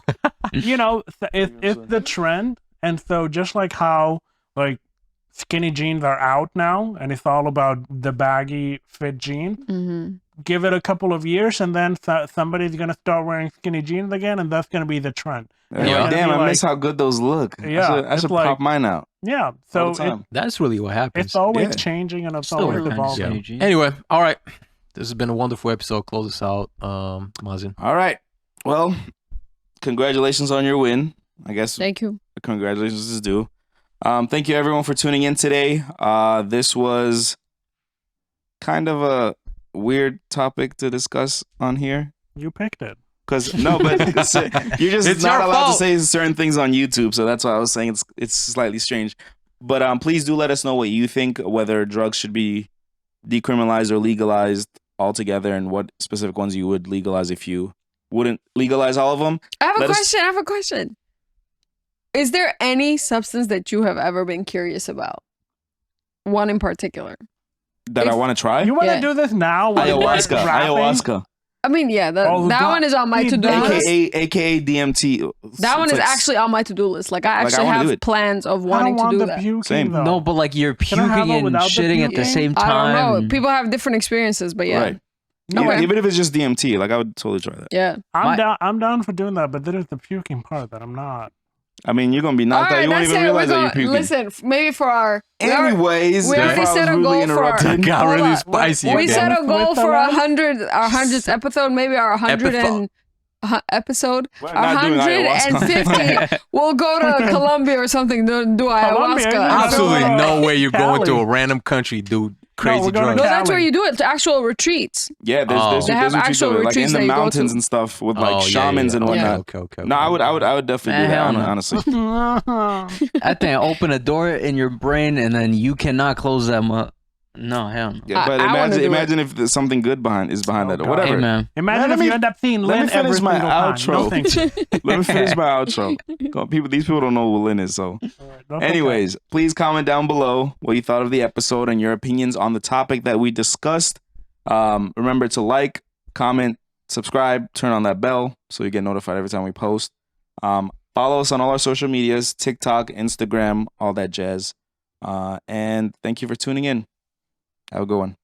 you know, it's the trend. And so just like how like skinny jeans are out now and it's all about the baggy fit jean, give it a couple of years and then somebody's going to start wearing skinny jeans again and that's going to be the trend. Damn, I miss how good those look. Yeah, I should pop mine out. Yeah, so that's really what happens. It's always changing and it's always evolving. Anyway, all right. This has been a wonderful episode. Close us out, Mazin. All right. Well, congratulations on your win. I guess. Thank you. Congratulations is due. Thank you everyone for tuning in today. This was kind of a weird topic to discuss on here. You picked it. But you're just it's not allowed to say certain things on YouTube, so that's why I was saying it's slightly strange. But please do let us know what you think, whether drugs should be decriminalized or legalized altogether, and what specific ones you would legalize if you wouldn't legalize all of them. I have a question. Is there any substance that you have ever been curious about? One in particular that I want to try. You want to do this now? Ayahuasca. I mean, yeah, that one is on my to-do list. AKA DMT. That one is actually on my to-do list. Like, I actually have plans of wanting to do that. Same. No, but like you're puking and shitting at the same time. I don't know. People have different experiences, but yeah. Right. Even if it's just DMT, like I would totally try that. Yeah. I'm down for doing that, but there's the puking part that I'm not. I mean, you're gonna be knocked out. You won't even realize that you're puking. Listen, maybe for our. Anyways, we already set a goal for. It got really spicy. We set a goal for our 100th episode, maybe our 100th episode. 150. We'll go to Colombia or something. Do ayahuasca. Absolutely no way you're going to a random country, dude. Crazy drugs. No, that's where you do it. To actual retreats. Yeah, there's actual retreats, like in the mountains and stuff with like shamans and whatnot. Okay. No, I would definitely do that. Honestly, that thing open a door in your brain and then you cannot close them up. No, hell no. Yeah, but imagine if there's something good behind that or whatever. Hey, man. Imagine if you end up seeing Lynn. Let me finish my outro. Let me finish my outro. These people don't know who Lynn is. So, anyways, please comment down below what you thought of the episode and your opinions on the topic that we discussed. Remember to like, comment, subscribe, turn on that bell so you get notified every time we post. Follow us on all our social medias: TikTok, Instagram, all that jazz. And thank you for tuning in. Have a good one.